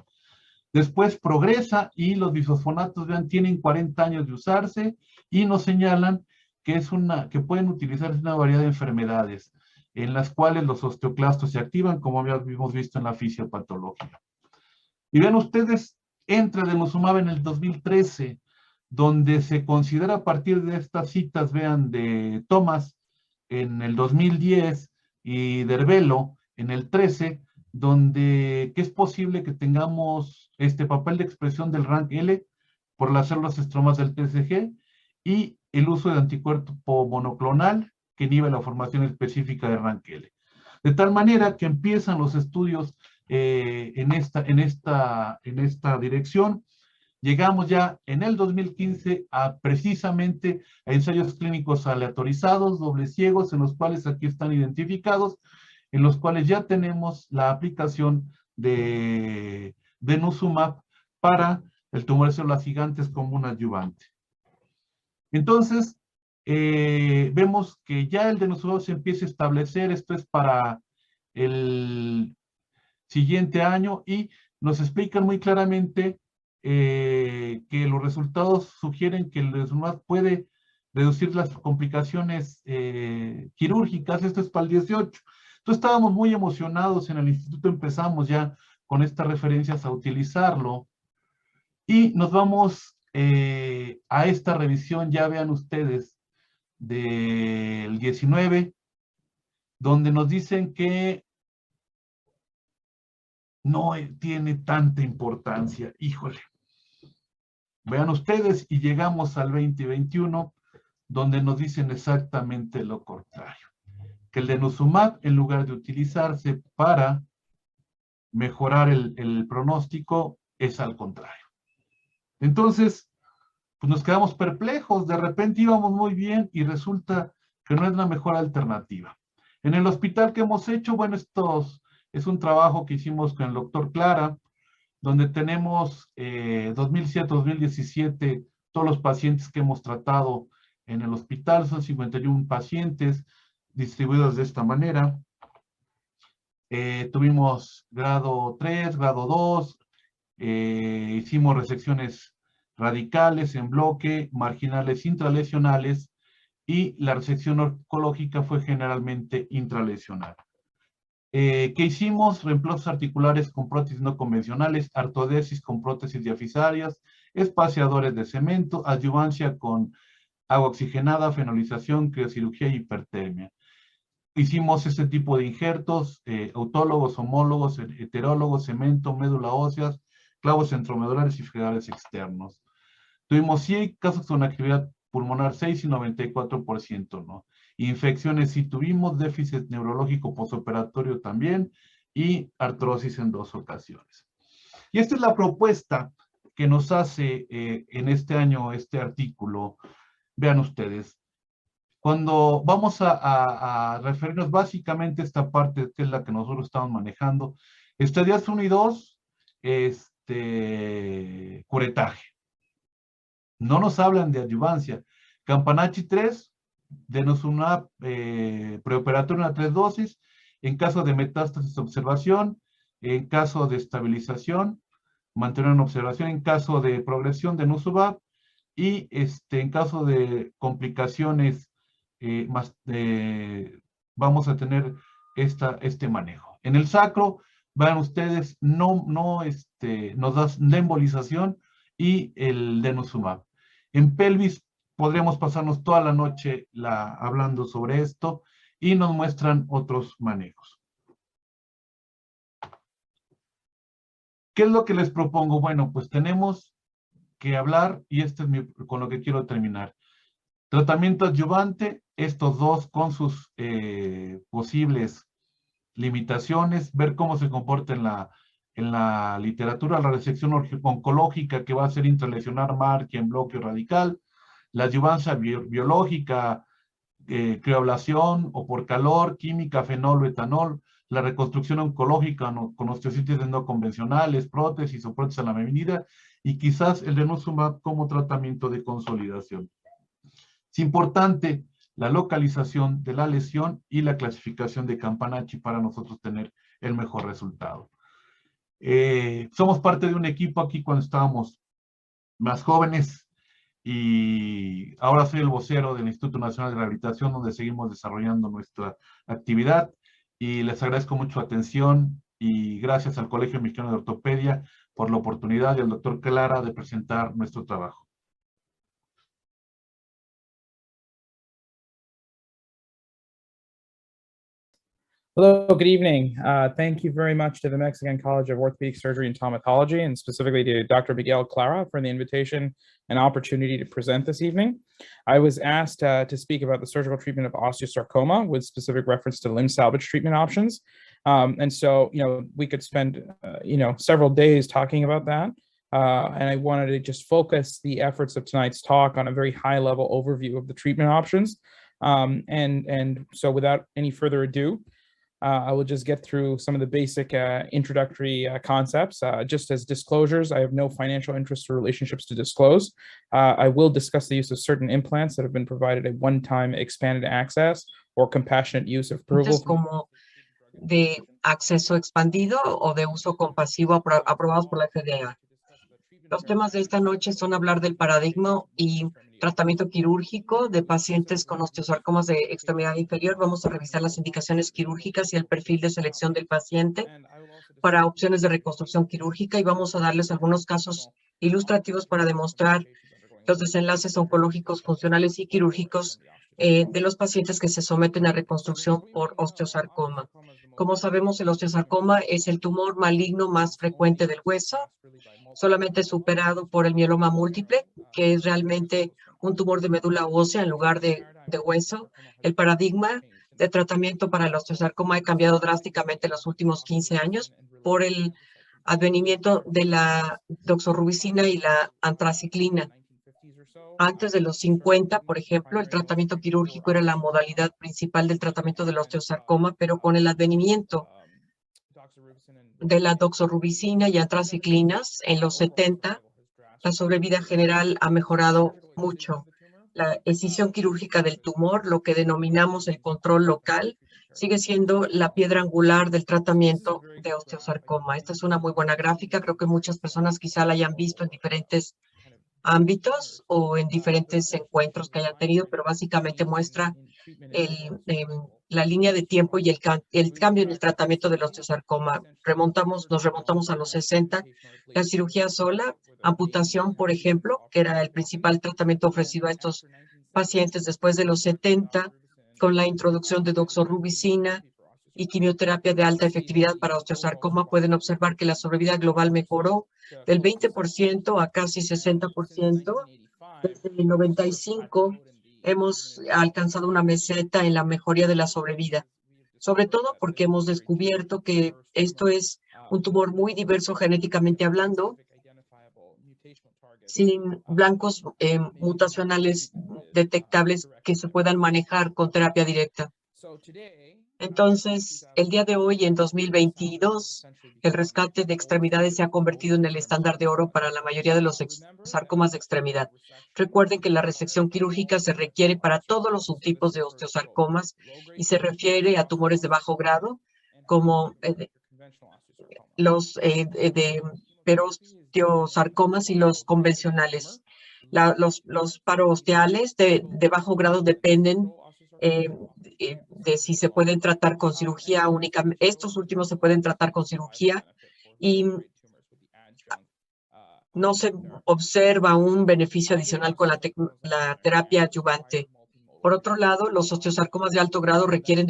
Después progresa y los bifosfonatos, vean, tienen 40 años de usarse y nos señalan que pueden utilizarse en una variedad de enfermedades en las cuales los osteoclastos se activan, como habíamos visto en la fisiopatología. Y vean ustedes, entra denosumab en el 2013, donde se considera a partir de estas citas, vean, de Thomas en el 2010 y de Herbelo en el 13, donde que es posible que tengamos este papel de expresión del RANKL por las células estromas del TCG y el uso de anticuerpo monoclonal que inhibe la formación específica de RANKL. De tal manera que empiezan los estudios en esta dirección. Llegamos ya en el 2015 precisamente a ensayos clínicos aleatorizados, dobles ciegos, en los cuales aquí están identificados, en los cuales ya tenemos la aplicación de denosumab para el tumor de células gigantes como un adyuvante. Entonces, vemos que ya el denosumab se empieza a establecer, esto es para el siguiente año, y nos explican muy claramente que los resultados sugieren que el denosumab puede reducir las complicaciones quirúrgicas. Esto es para el 18. Entonces estábamos muy emocionados en el instituto, empezamos ya con estas referencias a utilizarlo, y nos vamos a esta revisión, ya vean ustedes, del 19, donde nos dicen que no tiene tanta importancia. Híjole. Vean ustedes, y llegamos al 2021, donde nos dicen exactamente lo contrario. Que el denosumab, en lugar de utilizarse para mejorar el pronóstico, es al contrario. Entonces, pues nos quedamos perplejos. De repente íbamos muy bien y resulta que no es la mejor alternativa. En el hospital que hemos hecho, bueno, es un trabajo que hicimos con el doctor Clara, donde tenemos 2007-2017, todos los pacientes que hemos tratado en el hospital, son 51 pacientes distribuidos de esta manera. Tuvimos grado 3, grado 2, hicimos resecciones radicales en bloque, marginales intralesionales, y la resección oncológica fue generalmente intralesional. ¿Qué hicimos? Reemplazos articulares con prótesis no convencionales, artrodesis con prótesis diafisarias, espaciadores de cemento, adyuvancia con agua oxigenada, fenolización, criocirugía y hipertermia. Hicimos este tipo de injertos, autólogos, homólogos, heterólogos, cemento, médula óseas, clavos centromedulares y federales externos. Tuvimos 100 casos con actividad pulmonar 6 y 94%, ¿no? Infecciones sí tuvimos, déficit neurológico postoperatorio también, y artrosis en 2 ocasiones. Y esta es la propuesta que nos hace en este año este artículo. Vean ustedes, cuando vamos a referirnos básicamente a esta parte, que es la que nosotros estamos manejando, estadios 1 y 2, curetaje. No nos hablan de adyuvancia. Campanachi 3, denosumab preoperatorio en 3 dosis, en caso de metástasis observación, en caso de estabilización, mantener en observación, en caso de progresión denosumab, y en caso de complicaciones vamos a tener este manejo. En el sacro, vean ustedes, nos da la embolización y el denosumab. En pelvis podríamos pasarnos toda la noche hablando sobre esto, y nos muestran otros manejos. ¿Qué es lo que les propongo? Bueno, pues tenemos que hablar, y este es con lo que quiero terminar. Tratamiento adyuvante, estos dos con sus posibles limitaciones, ver cómo se comporta en la literatura, la resección oncológica, que va a ser intralesionar, marca en bloque radical, la adyuvancia biológica, crioablación o por calor, química, fenol o etanol, la reconstrucción oncológica con osteocitis no convencionales, prótesis o prótesis a la medida, y quizás el denosumab como tratamiento de consolidación. Es importante la localización de la lesión y la clasificación de Campanachi para nosotros tener el mejor resultado. Somos parte de un equipo aquí cuando estábamos más jóvenes, y ahora soy el vocero del Instituto Nacional de Rehabilitación, donde seguimos desarrollando nuestra actividad, y les agradezco mucho su atención, y gracias al Colegio Mexicano de Ortopedia por la oportunidad, y al doctor Clara, de presentar nuestro trabajo. Hello, good evening. Thank you very much to the Mexican College of Orthopedic Surgery and Traumatology, and specifically to Dr. Miguel Clara for the invitation and opportunity to present this evening. I was asked to speak about the surgical treatment of osteosarcoma with specific reference to limb salvage treatment options. And so, we could spend, several days talking about that. And I wanted to just focus the efforts of tonight's talk on a very high level overview of the treatment options. And so without any further ado, I will just get through some of the basic introductory concepts. Just as disclosures, I have no financial interests or relationships to disclose. I will discuss the use of certain implants that have been provided a one-time expanded access or compassionate use of approval. Como de acceso expandido o de uso compasivo aprobados por la FDA. Los temas de esta noche son hablar del paradigma y tratamiento quirúrgico de pacientes con osteosarcomas de extremidad inferior. Vamos a revisar las indicaciones quirúrgicas y el perfil de selección del paciente para opciones de reconstrucción quirúrgica y vamos a darles algunos casos ilustrativos para demostrar los desenlaces oncológicos, funcionales y quirúrgicos de los pacientes que se someten a reconstrucción por osteosarcoma. Como sabemos, el osteosarcoma es el tumor maligno más frecuente del hueso, solamente superado por el mieloma múltiple, que es realmente un tumor de médula ósea en lugar de hueso. El paradigma de tratamiento para el osteosarcoma ha cambiado drásticamente en los últimos 15 años por el advenimiento de la doxorubicina y la antraciclina. Antes de los 50, por ejemplo, el tratamiento quirúrgico era la modalidad principal del tratamiento del osteosarcoma, pero con el advenimiento de la doxorubicina y antraciclinas en los 70, la sobrevida general ha mejorado mucho. La escisión quirúrgica del tumor, lo que denominamos el control local, sigue siendo la piedra angular del tratamiento de osteosarcoma. Esta es una muy buena gráfica. Creo que muchas personas quizá la hayan visto en diferentes ámbitos o en diferentes encuentros que hayan tenido, pero básicamente muestra la línea de tiempo y el cambio en el tratamiento del osteosarcoma. Nos remontamos a los 60, la cirugía sola, amputación, por ejemplo, que era el principal tratamiento ofrecido a estos pacientes después de los 70, con la introducción de doxorubicina y quimioterapia de alta efectividad para osteosarcoma, pueden observar que la sobrevida global mejoró del 20% a casi 60%. Desde el 95 hemos alcanzado una meseta en la mejoría de la sobrevida, sobre todo porque hemos descubierto que esto es un tumor muy diverso genéticamente hablando, sin blancos mutacionales detectables que se puedan manejar con terapia directa. Entonces, el día de hoy, en 2022, el rescate de extremidades se ha convertido en el estándar de oro para la mayoría de los sarcomas de extremidad. Recuerden que la resección quirúrgica se requiere para todos los subtipos de osteosarcomas y se refiere a tumores de bajo grado, como los de perosteosarcomas y los convencionales. Los paroosteales de bajo grado dependen de si se pueden tratar con cirugía únicamente. Estos últimos se pueden tratar con cirugía y no se observa un beneficio adicional con la terapia adyuvante. Por otro lado, los osteosarcomas de alto grado requieren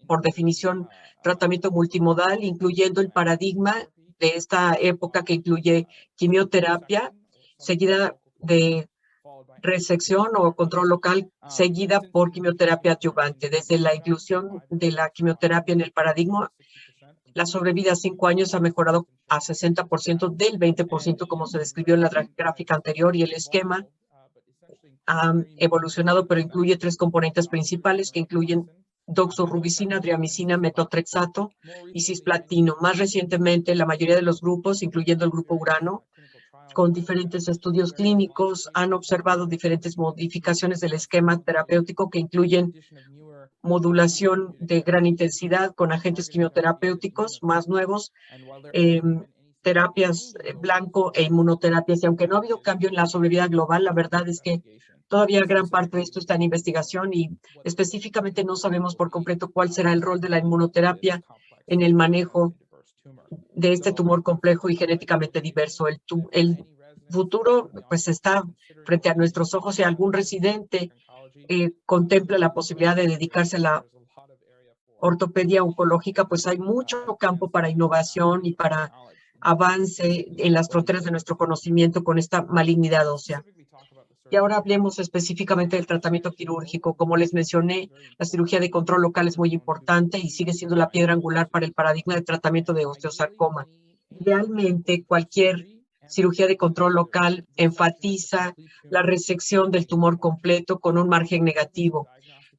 por definición, tratamiento multimodal, incluyendo el paradigma de esta época que incluye quimioterapia, seguida de resección o control local, seguida por quimioterapia adyuvante. Desde la inclusión de la quimioterapia en el paradigma, la sobrevida a 5 años ha mejorado a 60% del 20%, como se describió en la gráfica anterior, y el esquema ha evolucionado, pero incluye 3 componentes principales que incluyen doxorubicina, driamicina, metotrexato y cisplatino. Más recientemente, la mayoría de los grupos, incluyendo el grupo Urano, con diferentes estudios clínicos, han observado diferentes modificaciones del esquema terapéutico que incluyen modulación de gran intensidad con agentes quimioterapéuticos más nuevos, terapias blanco e inmunoterapias. Y aunque no ha habido cambio en la sobrevida global, la verdad es que todavía gran parte de esto está en investigación y específicamente no sabemos por completo cuál será el rol de la inmunoterapia en el manejo de este tumor complejo y genéticamente diverso. El futuro pues está frente a nuestros ojos y algún residente contempla la posibilidad de dedicarse a la ortopedia oncológica, pues hay mucho campo para innovación y para avance en las fronteras de nuestro conocimiento con esta malignidad ósea. Y ahora hablemos específicamente del tratamiento quirúrgico. Como les mencioné, la cirugía de control local es muy importante y sigue siendo la piedra angular para el paradigma de tratamiento de osteosarcoma. Realmente, cualquier cirugía de control local enfatiza la resección del tumor completo con un margen negativo.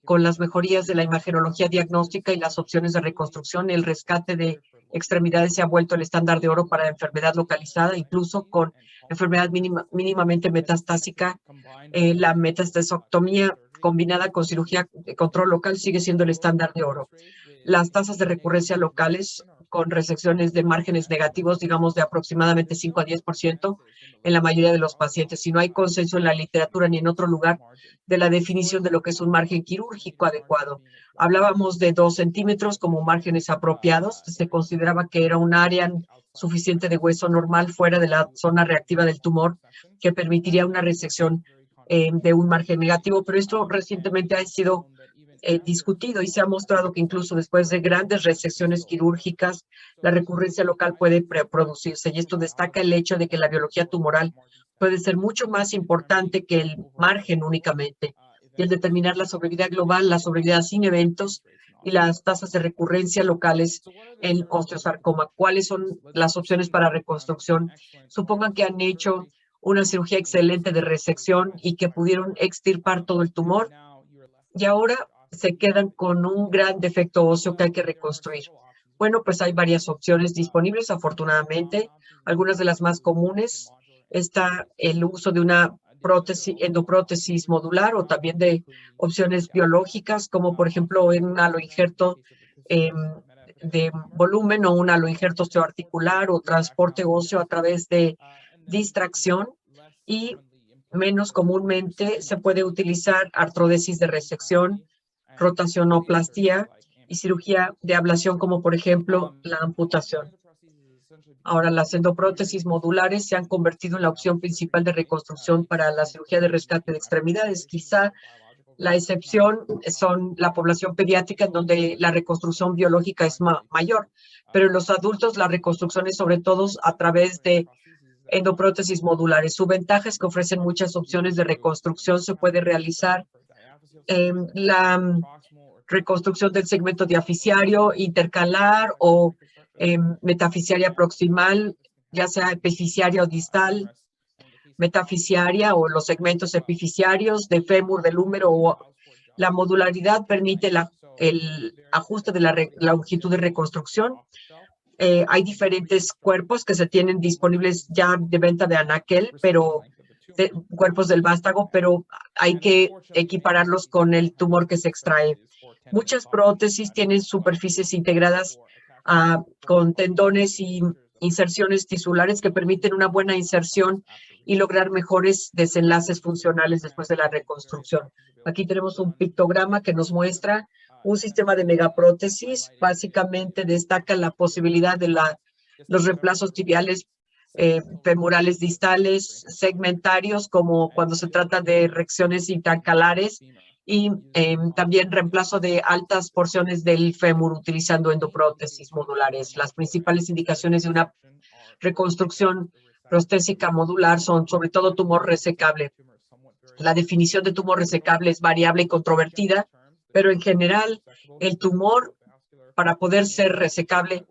Con las mejorías de la imagenología diagnóstica y las opciones de reconstrucción, el rescate de extremidades se ha vuelto el estándar de oro para la enfermedad localizada, incluso con enfermedad mínimamente metastásica. La metastasectomía combinada con cirugía de control local sigue siendo el estándar de oro. Las tasas de recurrencia locales con resecciones de márgenes negativos, digamos, de aproximadamente 5 a 10% en la mayoría de los pacientes. Si no hay consenso en la literatura ni en otro lugar de la definición de lo que es un margen quirúrgico adecuado. Hablábamos de 2 centímetros como márgenes apropiados. Se consideraba que era un área suficiente de hueso normal fuera de la zona reactiva del tumor que permitiría una resección de un margen negativo, pero esto recientemente ha sido discutido y se ha mostrado que incluso después de grandes resecciones quirúrgicas, la recurrencia local puede producirse, y esto destaca el hecho de que la biología tumoral puede ser mucho más importante que el margen únicamente, y el determinar la sobrevida global, la sobrevida sin eventos y las tasas de recurrencia locales en osteosarcoma. ¿Cuáles son las opciones para reconstrucción? Supongan que han hecho una cirugía excelente de resección y que pudieron extirpar todo el tumor, y ahora se quedan con un gran defecto óseo que hay que reconstruir. Bueno, pues hay varias opciones disponibles, afortunadamente. Algunas de las más comunes está el uso de una prótesis, endoprótesis modular, o también de opciones biológicas, como por ejemplo un aloinjerto de volumen o un aloinjerto osteoarticular o transporte óseo a través de distracción, y menos comúnmente se puede utilizar artrodesis de resección, rotacionoplastia y cirugía de ablación, como por ejemplo la amputación. Ahora, las endoprótesis modulares se han convertido en la opción principal de reconstrucción para la cirugía de rescate de extremidades. Quizá la excepción son la población pediátrica, en donde la reconstrucción biológica es mayor, pero en los adultos la reconstrucción es sobre todo a través de endoprótesis modulares. Su ventaja es que ofrecen muchas opciones de reconstrucción. Se puede realizar la reconstrucción del segmento diafisiario intercalar o metafisiaria proximal, ya sea epifisiaria o distal, metafisiaria o los segmentos epifisiarios de fémur, del húmero. O la modularidad permite el ajuste de la longitud de reconstrucción. Hay diferentes cuerpos que se tienen disponibles ya de venta de anaquel, pero cuerpos del vástago, pero hay que equipararlos con el tumor que se extrae. Muchas prótesis tienen superficies integradas con tendones y inserciones tisulares que permiten una buena inserción y lograr mejores desenlaces funcionales después de la reconstrucción. Aquí tenemos un pictograma que nos muestra un sistema de megaprótesis. Básicamente destaca la posibilidad de los reemplazos tibiales femorales distales, segmentarios, como cuando se trata de recciones intercalares, y también reemplazo de altas porciones del fémur utilizando endoprótesis modulares. Las principales indicaciones de una reconstrucción prostésica modular son sobre todo tumor resecable. La definición de tumor resecable es variable y controvertida, pero en general el tumor, para poder ser resecable,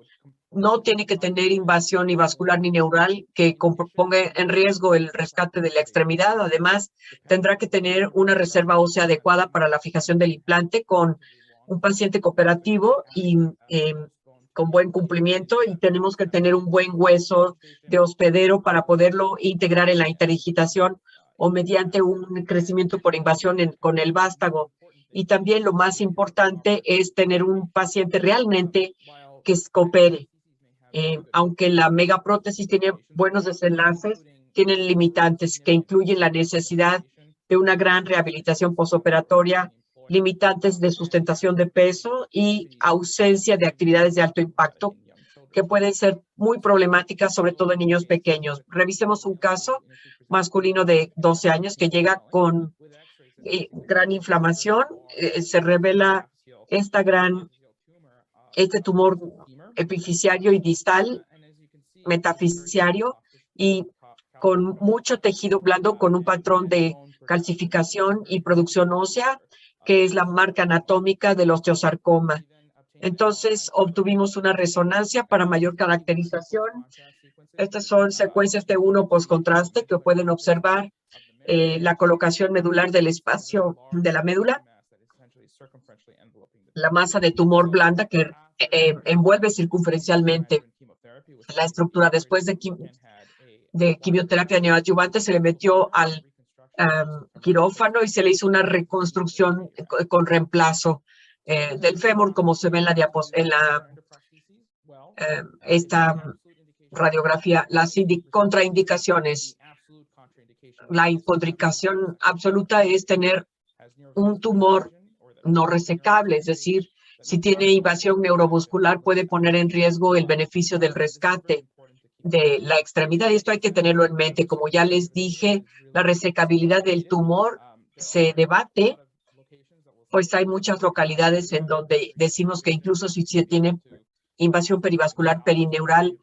no tiene que tener invasión ni vascular ni neural que ponga en riesgo el rescate de la extremidad. Además, tendrá que tener una reserva ósea adecuada para la fijación del implante, con un paciente cooperativo y con buen cumplimiento, y tenemos que tener un buen hueso de hospedero para poderlo integrar en la interdigitación o mediante un crecimiento por invasión con el vástago. Y también lo más importante es tener un paciente realmente que coopere. Aunque la megaprótesis tiene buenos desenlaces, tienen limitantes que incluyen la necesidad de una gran rehabilitación posoperatoria, limitantes de sustentación de peso y ausencia de actividades de alto impacto que pueden ser muy problemáticas, sobre todo en niños pequeños. Revisemos un caso masculino de 12 años que llega con gran inflamación. Se revela este tumor epifisiario y distal, metafisiario, y con mucho tejido blando, con un patrón de calcificación y producción ósea, que es la marca anatómica del osteosarcoma. Entonces, obtuvimos una resonancia para mayor caracterización. Estas son secuencias de 1 postcontraste que pueden observar la colocación medular del espacio de la médula, la masa de tumor blanda que envuelve circunferencialmente la estructura. Después de quimioterapia neoadyuvante se le metió al quirófano y se le hizo una reconstrucción con reemplazo del fémur, como se ve en la esta radiografía. Las contraindicaciones. La contraindicación absoluta es tener un tumor no resecable, es decir, si tiene invasión neuromuscular puede poner en riesgo el beneficio del rescate de la extremidad. Y esto hay que tenerlo en mente. Como ya les dije, la resecabilidad del tumor se debate, pues hay muchas localidades en donde decimos que incluso si se tiene invasión perivascular perineural,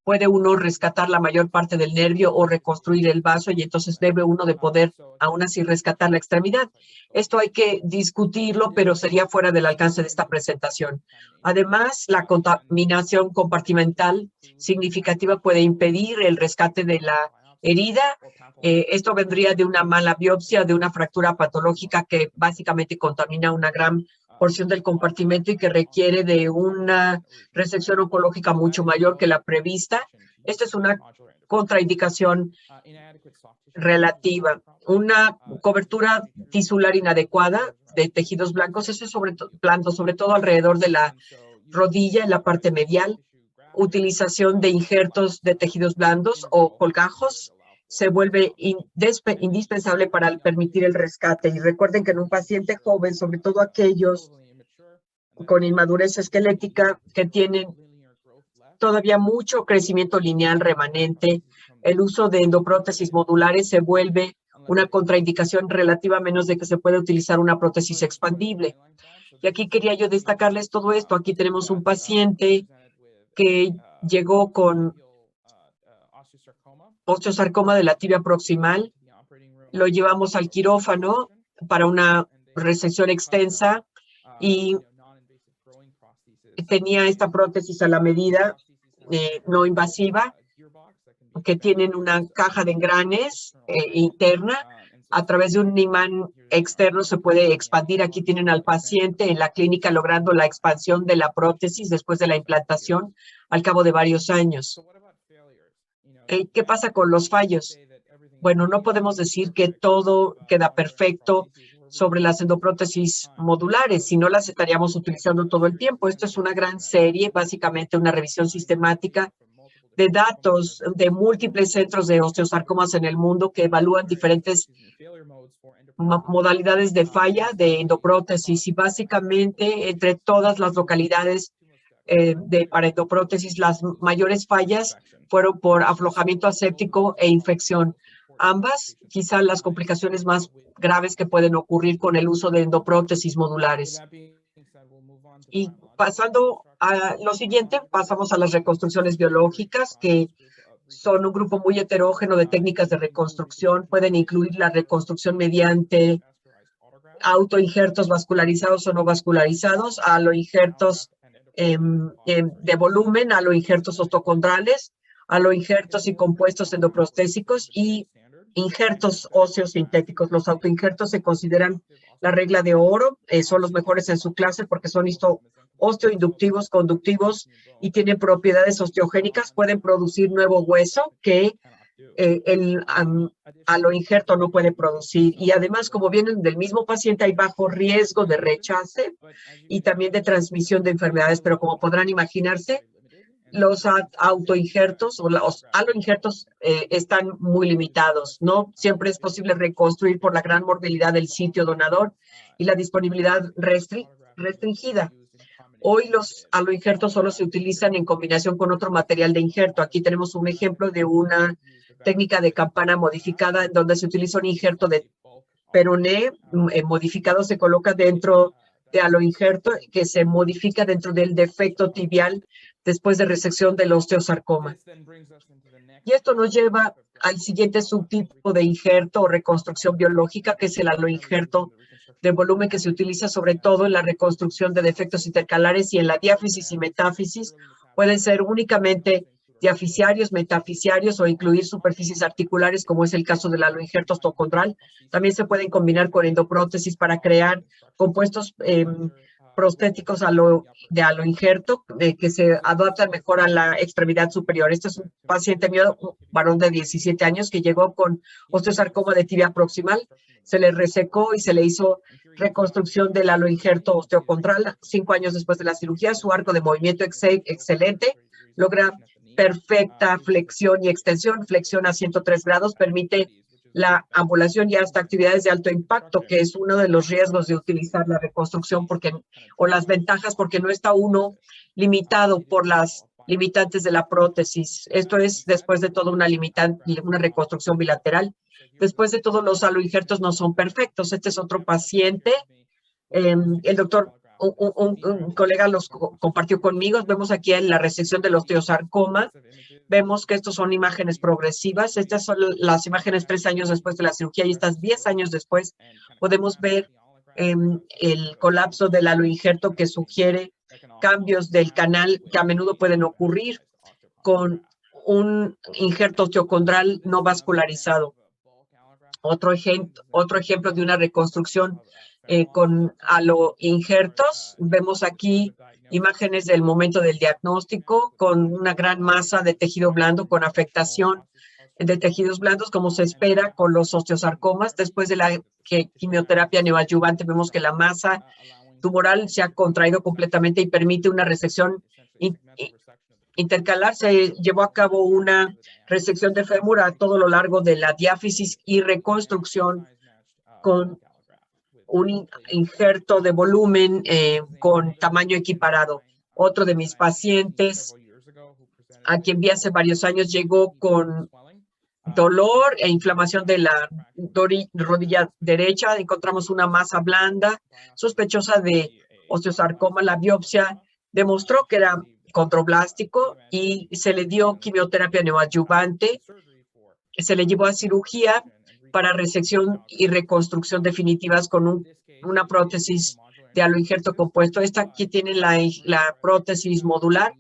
puede uno rescatar la mayor parte del nervio o reconstruir el vaso y entonces debe uno de poder aún así rescatar la extremidad. Esto hay que discutirlo, pero sería fuera del alcance de esta presentación. Además, la contaminación compartimental significativa puede impedir el rescate de la herida. Esto vendría de una mala biopsia, de una fractura patológica que básicamente contamina una gran porción del compartimento y que requiere de una resección oncológica mucho mayor que la prevista. Esta es una contraindicación relativa. Una cobertura tisular inadecuada de tejidos blancos, eso es sobre todo alrededor de la rodilla, en la parte medial. Utilización de injertos de tejidos blandos o colgajos se vuelve indispensable para permitir el rescate. Y recuerden que en un paciente joven, sobre todo aquellos con inmadurez esquelética que tienen todavía mucho crecimiento lineal remanente, el uso de endoprótesis modulares se vuelve una contraindicación relativa a menos de que se pueda utilizar una prótesis expandible. Y aquí quería yo destacarles todo esto. Aquí tenemos un paciente que llegó con osteosarcoma de la tibia proximal. Lo llevamos al quirófano para una resección extensa y tenía esta prótesis a la medida no invasiva, que tienen una caja de engranes interna. A través de un imán externo se puede expandir. Aquí tienen al paciente en la clínica logrando la expansión de la prótesis después de la implantación al cabo de varios años. ¿Qué pasa con los fallos? Bueno, no podemos decir que todo queda perfecto sobre las endoprótesis modulares, si no las estaríamos utilizando todo el tiempo. Esto es una gran serie, básicamente una revisión sistemática de datos de múltiples centros de osteosarcomas en el mundo que evalúan diferentes modalidades de falla de endoprótesis y básicamente entre todas las localidades para endoprótesis, las mayores fallas fueron por aflojamiento aséptico e infección. Ambas, quizá las complicaciones más graves que pueden ocurrir con el uso de endoprótesis modulares. Y pasando a lo siguiente, pasamos a las reconstrucciones biológicas, que son un grupo muy heterógeno de técnicas de reconstrucción. Pueden incluir la reconstrucción mediante autoinjertos vascularizados o no vascularizados, aloinjertos de volumen, aloinjertos osteocondrales, aloinjertos y compuestos endoprostésicos y injertos óseos sintéticos. Los autoinjertos se consideran la regla de oro, son los mejores en su clase porque son osteoinductivos, conductivos y tienen propiedades osteogénicas. Pueden producir nuevo hueso que el aloinjerto no puede producir. Y además, como vienen del mismo paciente, hay bajo riesgo de rechace y también de transmisión de enfermedades. Pero como podrán imaginarse, los autoinjertos o los aloinjertos están muy limitados. No siempre es posible reconstruir por la gran morbilidad del sitio donador y la disponibilidad restringida. Hoy los aloinjertos solo se utilizan en combinación con otro material de injerto. Aquí tenemos un ejemplo de una técnica de campana modificada en donde se utiliza un injerto de peroné modificado, se coloca dentro de aloinjerto que se modifica dentro del defecto tibial después de resección del osteosarcoma. Y esto nos lleva al siguiente subtipo de injerto o reconstrucción biológica, que es el aloinjerto de volumen, que se utiliza sobre todo en la reconstrucción de defectos intercalares y en la diáfisis y metáfisis. Pueden ser únicamente diafisiarios, metafisiarios o incluir superficies articulares, como es el caso del aloinjerto osteocondral. También se pueden combinar con endoprótesis para crear compuestos prostéticos de aloinjerto que se adaptan mejor a la extremidad superior. Este es un paciente mío, un varón de 17 años, que llegó con osteosarcoma de tibia proximal. Se le resecó y se le hizo reconstrucción del aloinjerto osteocondral 5 años después de la cirugía. Su arco de movimiento excelente, logra perfecta flexión y extensión, flexión a 103 grados, permite la ambulación y hasta actividades de alto impacto, que es uno de los riesgos de utilizar la reconstrucción o las ventajas, porque no está uno limitado por las limitantes de la prótesis. Esto es después de todo una reconstrucción bilateral. Después de todo, los aloinjertos no son perfectos. Este es otro paciente. El doctor, un colega los compartió conmigo. Vemos aquí en la resección del osteosarcoma. Vemos que estos son imágenes progresivas. Estas son las imágenes 3 años después de la cirugía y estas 10 años después podemos ver el colapso del aloinjerto, que sugiere cambios del canal que a menudo pueden ocurrir con un injerto osteocondral no vascularizado. Otro ejemplo de una reconstrucción con aloinjertos. Vemos aquí imágenes del momento del diagnóstico con una gran masa de tejido blando con afectación de tejidos blandos, como se espera con los osteosarcomas. Después de la quimioterapia neoadyuvante, vemos que la masa tumoral se ha contraído completamente y permite una resección intercalar. Se llevó a cabo una resección de fémur a todo lo largo de la diáfisis y reconstrucción con un injerto de volumen con tamaño equiparado. Otro de mis pacientes, a quien vi hace varios años, llegó con dolor e inflamación de la rodilla derecha. Encontramos una masa blanda sospechosa de osteosarcoma. La biopsia demostró que era condroblástico y se le dio quimioterapia neoadyuvante. Se le llevó a cirugía para resección y reconstrucción definitivas con una prótesis de aloinjerto compuesto. Esta aquí tiene la prótesis modular,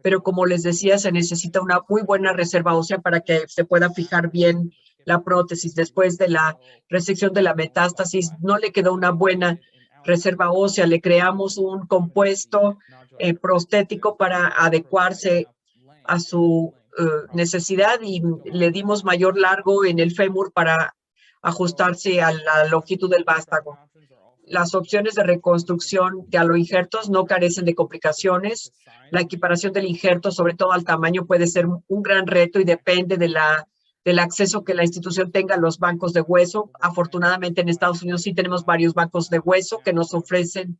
pero como les decía, se necesita una muy buena reserva ósea para que se pueda fijar bien la prótesis. Después de la resección de la metástasis, no le quedó una buena reserva ósea. Le creamos un compuesto prostético para adecuarse a su necesidad y le dimos mayor largo en el fémur para ajustarse a la longitud del vástago. Las opciones de reconstrucción de aloinjertos no carecen de complicaciones. La equiparación del injerto, sobre todo al tamaño, puede ser un gran reto y depende del acceso que la institución tenga a los bancos de hueso. Afortunadamente en Estados Unidos sí tenemos varios bancos de hueso que nos ofrecen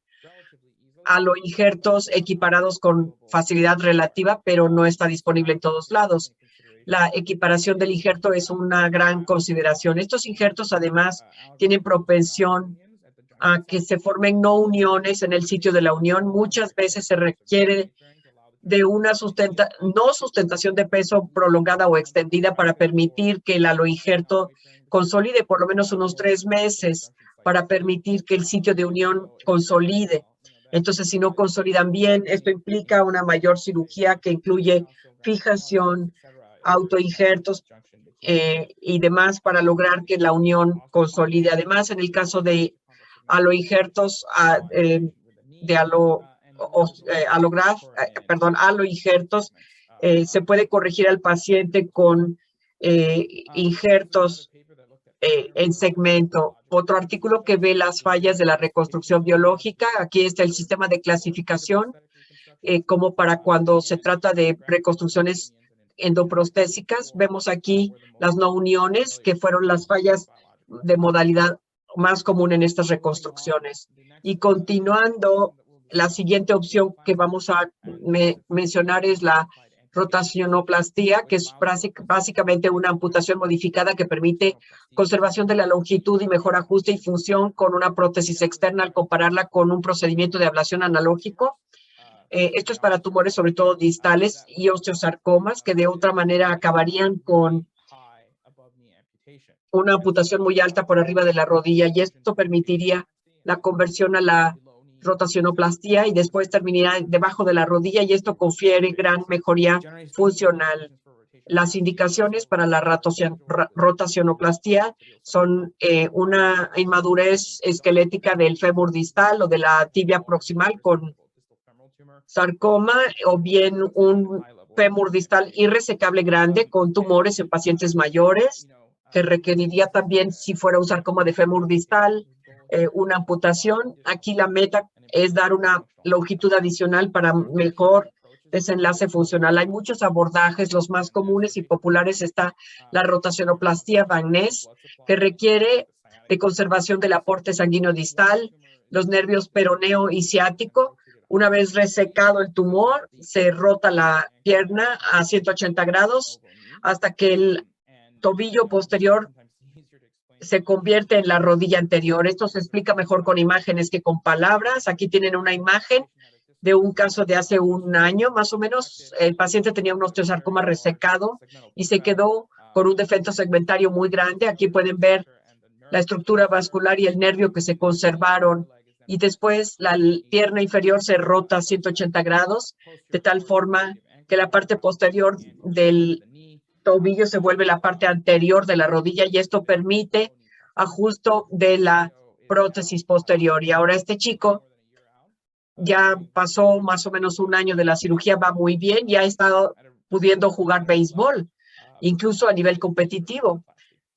aloinjertos equiparados con facilidad relativa, pero no está disponible en todos lados. La equiparación del injerto es una gran consideración. Estos injertos además tienen propensión a que se formen no uniones en el sitio de la unión. Muchas veces se requiere de una no sustentación de peso prolongada o extendida para permitir que el aloinjerto consolide por lo menos unos 3 meses para permitir que el sitio de unión consolide. Entonces, si no consolidan bien, esto implica una mayor cirugía que incluye fijación, autoinjertos y demás para lograr que la unión consolide. Además, en el caso de aloinjertos aloinjertos, se puede corregir al paciente con injertos en segmento. Otro artículo que ve las fallas de la reconstrucción biológica. Aquí está el sistema de clasificación, como para cuando se trata de reconstrucciones endoprostésicas. Vemos aquí las no uniones, que fueron las fallas de modalidad más común en estas reconstrucciones. Y continuando, la siguiente opción que vamos a mencionar es la rotacionoplastia, que es básicamente una amputación modificada que permite conservación de la longitud y mejor ajuste y función con una prótesis externa al compararla con un procedimiento de ablación analógico. Esto es para tumores sobre todo distales y osteosarcomas que de otra manera acabarían con una amputación muy alta por arriba de la rodilla, y esto permitiría la conversión a la rotacionoplastia y después terminaría debajo de la rodilla, y esto confiere gran mejoría funcional. Las indicaciones para la rotacionoplastia son una inmadurez esquelética del fémur distal o de la tibia proximal con sarcoma, o bien un fémur distal irresecable grande con tumores en pacientes mayores, que requeriría también, si fuera un sarcoma de fémur distal, una amputación. Aquí la meta es dar una longitud adicional para mejor desenlace funcional. Hay muchos abordajes, los más comunes y populares está la rotacionoplastia Van Ness, que requiere de conservación del aporte sanguíneo distal, los nervios peroneo y ciático. Una vez resecado el tumor, se rota la pierna a 180 grados hasta que el tobillo posterior se convierte en la rodilla anterior. Esto se explica mejor con imágenes que con palabras. Aquí tienen una imagen de un caso de hace un año, más o menos. El paciente tenía un osteosarcoma resecado y se quedó con un defecto segmentario muy grande. Aquí pueden ver la estructura vascular y el nervio que se conservaron. Y después la pierna inferior se rota a 180 grados, de tal forma que la parte posterior del tobillo se vuelve la parte anterior de la rodilla, y esto permite ajuste de la prótesis posterior. Y ahora este chico ya pasó más o menos un año de la cirugía, va muy bien, y ha estado pudiendo jugar béisbol, incluso a nivel competitivo,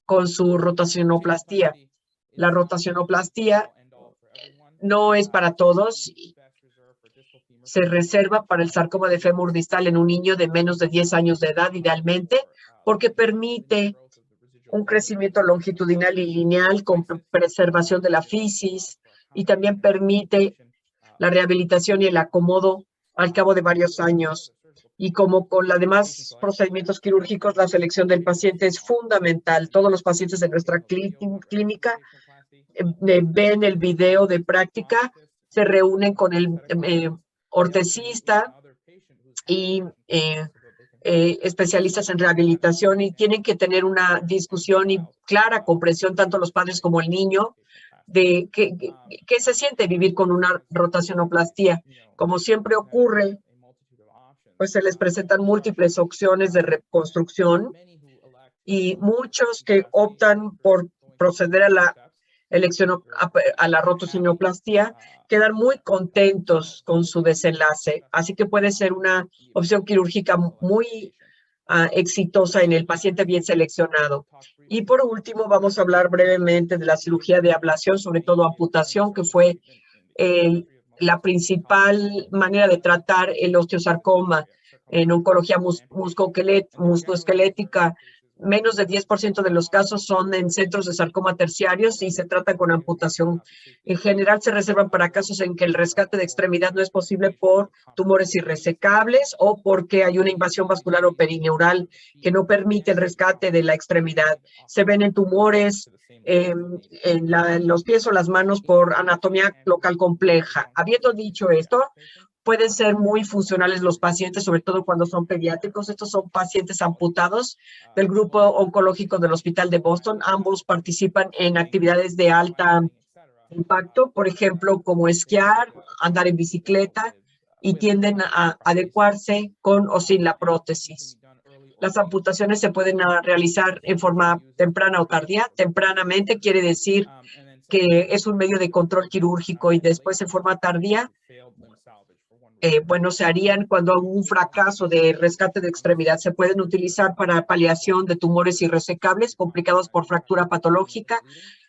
con su rotacionoplastia. La rotacionoplastia no es para todos. Se reserva para el sarcoma de fémur distal en un niño de menos de 10 años de edad, idealmente, porque permite un crecimiento longitudinal y lineal con preservación de la fisis, y también permite la rehabilitación y el acomodo al cabo de varios años. Y como con los demás procedimientos quirúrgicos, la selección del paciente es fundamental. Todos los pacientes de nuestra clínica ven el video de práctica, se reúnen con el ortesista y especialistas en rehabilitación, y tienen que tener una discusión y clara comprensión, tanto los padres como el niño, de qué se siente vivir con una rotacionoplastia. Como siempre ocurre, pues se les presentan múltiples opciones de reconstrucción, y muchos que optan por proceder a la rotacionoplastia quedan muy contentos con su desenlace. Así que puede ser una opción quirúrgica muy exitosa en el paciente bien seleccionado. Y por último, vamos a hablar brevemente de la cirugía de ablación, sobre todo amputación, que fue la principal manera de tratar el osteosarcoma en oncología musculoesquelética. Menos de 10% de los casos son en centros de sarcoma terciarios y se tratan con amputación. En general se reservan para casos en que el rescate de extremidad no es posible por tumores irresecables o porque hay una invasión vascular o perineural que no permite el rescate de la extremidad. Se ven en tumores en los pies o las manos por anatomía local compleja. Habiendo dicho esto, pueden ser muy funcionales los pacientes, sobre todo cuando son pediátricos. Estos son pacientes amputados del grupo oncológico del Hospital de Boston. Ambos participan en actividades de alta impacto, por ejemplo, como esquiar, andar en bicicleta, y tienden a adecuarse con o sin la prótesis. Las amputaciones se pueden realizar en forma temprana o tardía. Tempranamente quiere decir que es un medio de control quirúrgico, y después en forma tardía, se harían cuando hay un fracaso de rescate de extremidad. Se pueden utilizar para paliación de tumores irresecables complicados por fractura patológica,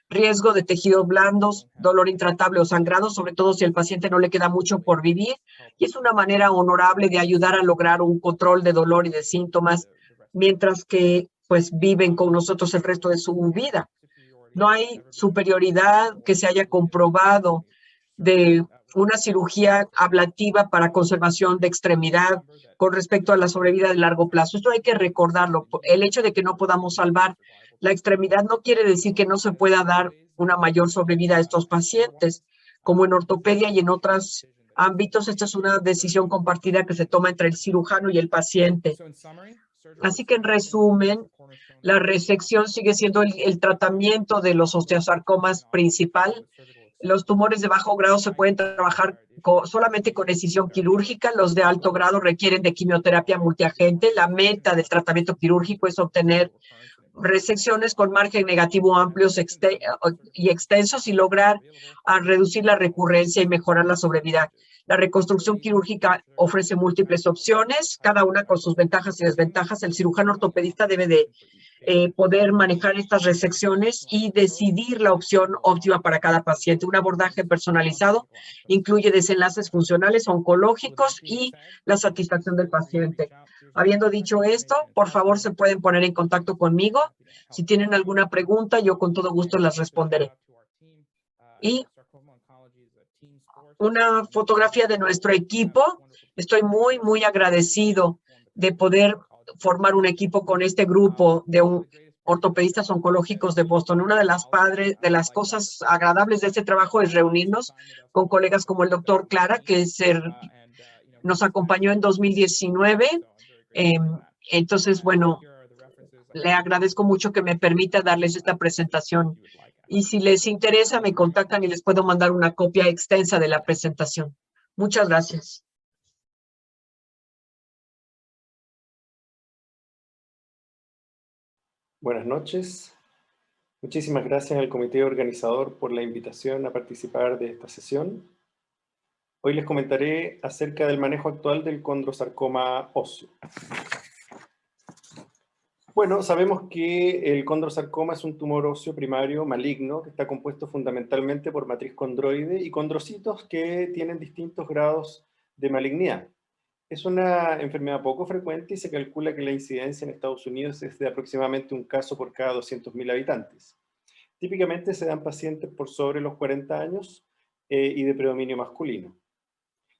riesgo de tejidos blandos, dolor intratable o sangrado, sobre todo si el paciente no le queda mucho por vivir. Y es una manera honorable de ayudar a lograr un control de dolor y de síntomas, mientras que pues viven con nosotros el resto de su vida. No hay superioridad que se haya comprobado de una cirugía ablativa para conservación de extremidad con respecto a la sobrevida de largo plazo. Esto hay que recordarlo. El hecho de que no podamos salvar la extremidad no quiere decir que no se pueda dar una mayor sobrevida a estos pacientes. Como en ortopedia y en otros ámbitos, esta es una decisión compartida que se toma entre el cirujano y el paciente. Así que, en resumen, la resección sigue siendo el tratamiento de los osteosarcomas principal. Los tumores de bajo grado se pueden trabajar solamente con decisión quirúrgica. Los de alto grado requieren de quimioterapia multiagente. La meta del tratamiento quirúrgico es obtener resecciones con margen negativo amplios y extensos y lograr reducir la recurrencia y mejorar la sobrevida. La reconstrucción quirúrgica ofrece múltiples opciones, cada una con sus ventajas y desventajas. El cirujano ortopedista debe de poder manejar estas resecciones y decidir la opción óptima para cada paciente. Un abordaje personalizado incluye desenlaces funcionales, oncológicos y la satisfacción del paciente. Habiendo dicho esto, por favor, se pueden poner en contacto conmigo. Si tienen alguna pregunta, yo con todo gusto las responderé. Y una fotografía de nuestro equipo. Estoy muy agradecido de poder formar un equipo con este grupo de ortopedistas oncológicos de Boston. Una de las cosas agradables de este trabajo es reunirnos con colegas como el doctor Clara, que nos acompañó en 2019. Entonces, bueno, le agradezco mucho que me permita darles esta presentación. Y si les interesa, me contactan y les puedo mandar una copia extensa de la presentación. Muchas gracias. Buenas noches. Muchísimas gracias al comité organizador por la invitación a participar de esta sesión. Hoy les comentaré acerca del manejo actual del condrosarcoma óseo. Bueno, sabemos que el condrosarcoma es un tumor óseo primario maligno que está compuesto fundamentalmente por matriz condroide y condrocitos que tienen distintos grados de malignidad. Es una enfermedad poco frecuente y se calcula que la incidencia en Estados Unidos es de aproximadamente un caso por cada 200.000 habitantes. Típicamente se dan pacientes por sobre los 40 años y de predominio masculino.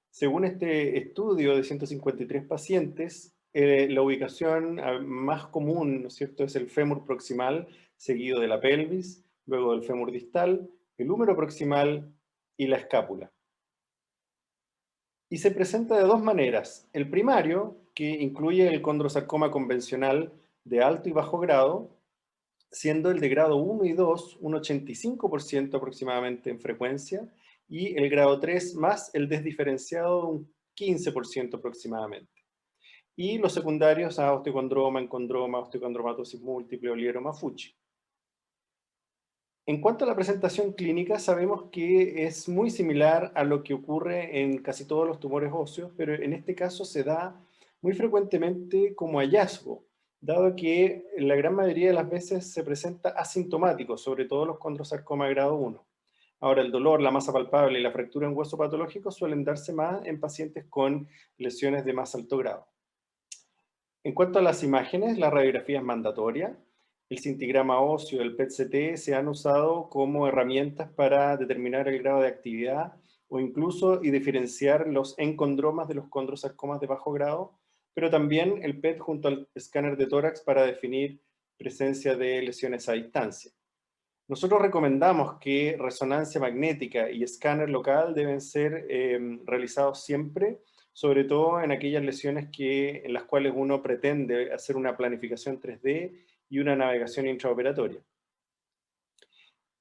Según este estudio de 153 pacientes, la ubicación más común, ¿no es cierto?, es el fémur proximal, seguido de la pelvis, luego del fémur distal, el húmero proximal y la escápula. Y se presenta de dos maneras. El primario, que incluye el condrosarcoma convencional de alto y bajo grado, siendo el de grado 1 y 2 un 85% aproximadamente en frecuencia, y el grado 3 más el desdiferenciado un 15% aproximadamente. Y los secundarios a osteocondroma, encondroma, osteocondromatosis múltiple, oligeroma Fuchi. En cuanto a la presentación clínica, sabemos que es muy similar a lo que ocurre en casi todos los tumores óseos, pero en este caso se da muy frecuentemente como hallazgo, dado que la gran mayoría de las veces se presenta asintomático, sobre todo los condrosarcoma grado 1. Ahora, el dolor, la masa palpable y la fractura en hueso patológico suelen darse más en pacientes con lesiones de más alto grado. En cuanto a las imágenes, la radiografía es mandatoria. El cintigrama óseo, el PET-CT se han usado como herramientas para determinar el grado de actividad o incluso diferenciar los encondromas de los condrosarcomas de bajo grado, pero también el PET junto al escáner de tórax para definir presencia de lesiones a distancia. Nosotros recomendamos que resonancia magnética y escáner local deben ser realizados siempre, sobre todo en aquellas lesiones en las cuales uno pretende hacer una planificación 3D y una navegación intraoperatoria.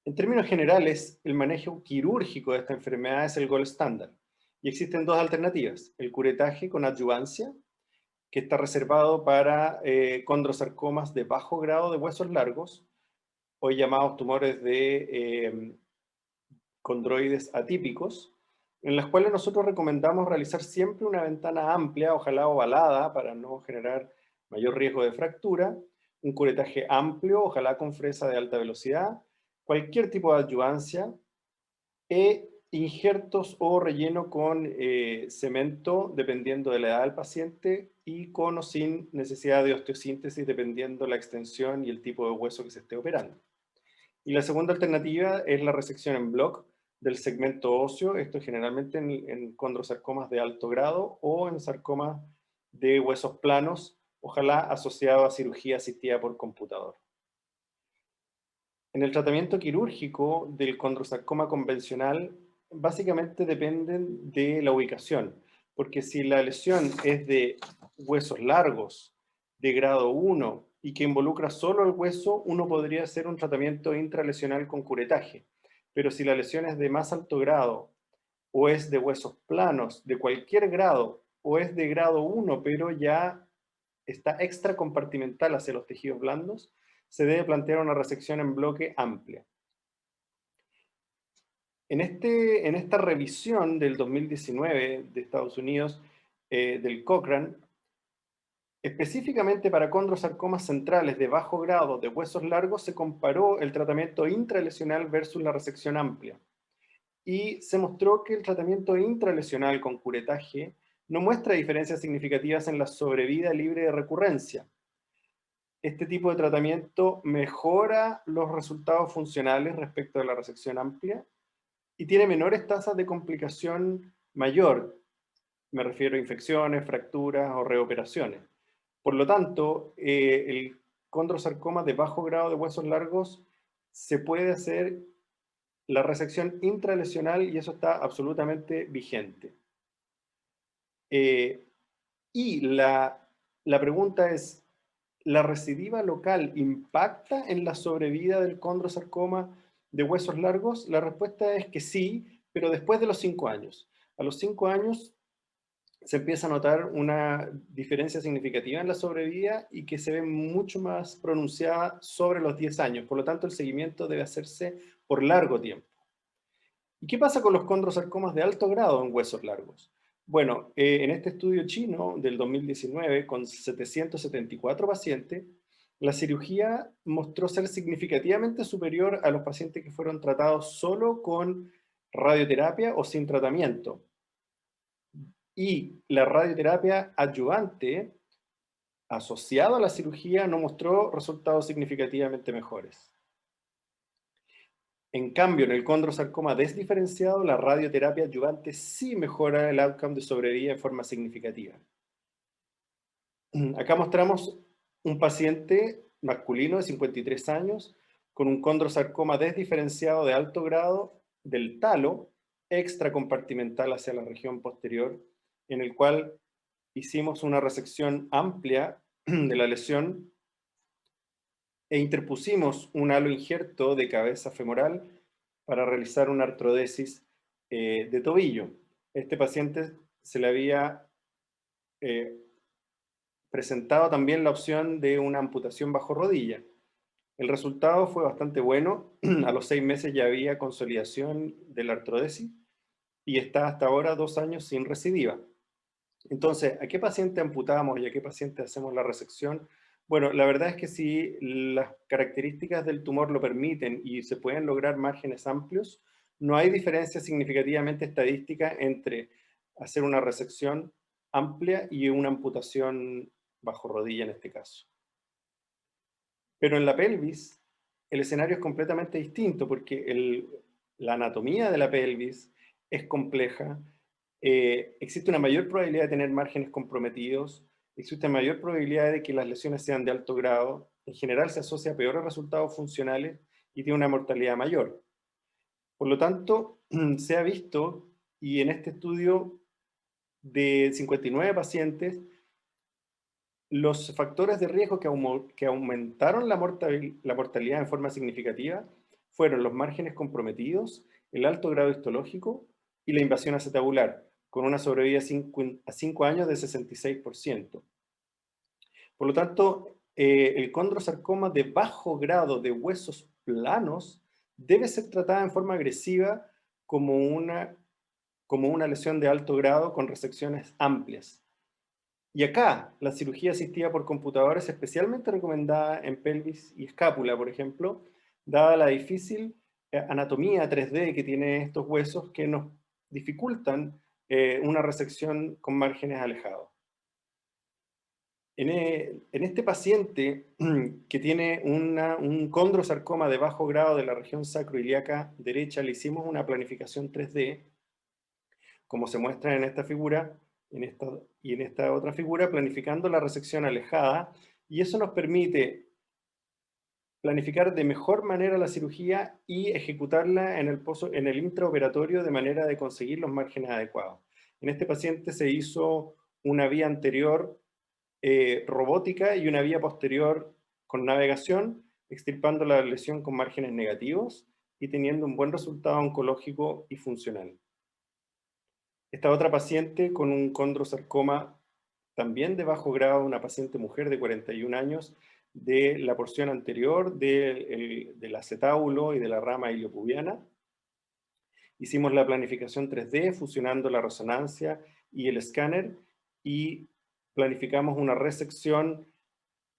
En términos generales, el manejo quirúrgico de esta enfermedad es el gold standard. Y existen dos alternativas: el curetaje con adyuvancia, que está reservado para condrosarcomas de bajo grado de huesos largos, hoy llamados tumores de condroides atípicos, en las cuales nosotros recomendamos realizar siempre una ventana amplia, ojalá ovalada, para no generar mayor riesgo de fractura, un curetaje amplio, ojalá con fresa de alta velocidad, cualquier tipo de adyuvancia, e injertos o relleno con cemento, dependiendo de la edad del paciente, y con o sin necesidad de osteosíntesis, dependiendo la extensión y el tipo de hueso que se esté operando. Y la segunda alternativa es la resección en bloc, del segmento óseo, esto generalmente en condrosarcomas de alto grado o en sarcomas de huesos planos, ojalá asociado a cirugía asistida por computador. En el tratamiento quirúrgico del condrosarcoma convencional, básicamente dependen de la ubicación, porque si la lesión es de huesos largos, de grado 1, y que involucra solo el hueso, uno podría hacer un tratamiento intralesional con curetaje. Pero si la lesión es de más alto grado, o es de huesos planos, de cualquier grado, o es de grado 1, pero ya está extracompartimental hacia los tejidos blandos, se debe plantear una resección en bloque amplia. En esta revisión del 2019 de Estados Unidos, del Cochrane, específicamente para condrosarcomas centrales de bajo grado de huesos largos, se comparó el tratamiento intralesional versus la resección amplia. Y se mostró que el tratamiento intralesional con curetaje no muestra diferencias significativas en la sobrevida libre de recurrencia. Este tipo de tratamiento mejora los resultados funcionales respecto de la resección amplia y tiene menores tasas de complicación mayor. Me refiero a infecciones, fracturas o reoperaciones. Por lo tanto, el condrosarcoma de bajo grado de huesos largos se puede hacer la resección intralesional y eso está absolutamente vigente. Y la pregunta es, ¿la recidiva local impacta en la sobrevida del condrosarcoma de huesos largos? La respuesta es que sí, pero después de los 5 años. A los 5 años se empieza a notar una diferencia significativa en la sobrevida y que se ve mucho más pronunciada sobre los 10 años. Por lo tanto, el seguimiento debe hacerse por largo tiempo. ¿Y qué pasa con los condrosarcomas de alto grado en huesos largos? Bueno, en este estudio chino del 2019, con 774 pacientes, la cirugía mostró ser significativamente superior a los pacientes que fueron tratados solo con radioterapia o sin tratamiento. Y la radioterapia adyuvante, asociada a la cirugía, no mostró resultados significativamente mejores. En cambio, en el condrosarcoma desdiferenciado, la radioterapia adyuvante sí mejora el outcome de sobrevida de forma significativa. Acá mostramos un paciente masculino de 53 años con un condrosarcoma desdiferenciado de alto grado del talo extracompartimental hacia la región posterior, en el cual hicimos una resección amplia de la lesión e interpusimos un halo injerto de cabeza femoral para realizar una artrodesis de tobillo. Este paciente se le había presentado también la opción de una amputación bajo rodilla. El resultado fue bastante bueno. A los 6 meses ya había consolidación de la artrodesis y está hasta ahora 2 años sin recidiva. Entonces, ¿a qué paciente amputamos y a qué paciente hacemos la resección? Bueno, la verdad es que si las características del tumor lo permiten y se pueden lograr márgenes amplios, no hay diferencia significativamente estadística entre hacer una resección amplia y una amputación bajo rodilla en este caso. Pero en la pelvis, el escenario es completamente distinto porque la anatomía de la pelvis es compleja. Existe una mayor probabilidad de tener márgenes comprometidos, existe mayor probabilidad de que las lesiones sean de alto grado, en general se asocia a peores resultados funcionales y tiene una mortalidad mayor. Por lo tanto, se ha visto, y en este estudio de 59 pacientes, los factores de riesgo que aumentaron la mortalidad en forma significativa fueron los márgenes comprometidos, el alto grado histológico y la invasión acetabular, con una sobrevida a 5 años de 66%. Por lo tanto, el condrosarcoma de bajo grado de huesos planos debe ser tratada en forma agresiva como una lesión de alto grado con resecciones amplias. Y acá, la cirugía asistida por computador es especialmente recomendada en pelvis y escápula, por ejemplo, dada la difícil anatomía 3D que tienen estos huesos que nos dificultan una resección con márgenes alejados. En este paciente que tiene un condrosarcoma de bajo grado de la región sacroiliaca derecha, le hicimos una planificación 3D, como se muestra en esta figura, y en esta otra figura, planificando la resección alejada, y eso nos permite planificar de mejor manera la cirugía y ejecutarla en el intraoperatorio de manera de conseguir los márgenes adecuados. En este paciente se hizo una vía anterior robótica y una vía posterior con navegación, extirpando la lesión con márgenes negativos y teniendo un buen resultado oncológico y funcional. Esta otra paciente con un condrosarcoma también de bajo grado, una paciente mujer de 41 años, de la porción anterior del acetábulo y de la rama iliopubiana. Hicimos la planificación 3D fusionando la resonancia y el escáner y planificamos una resección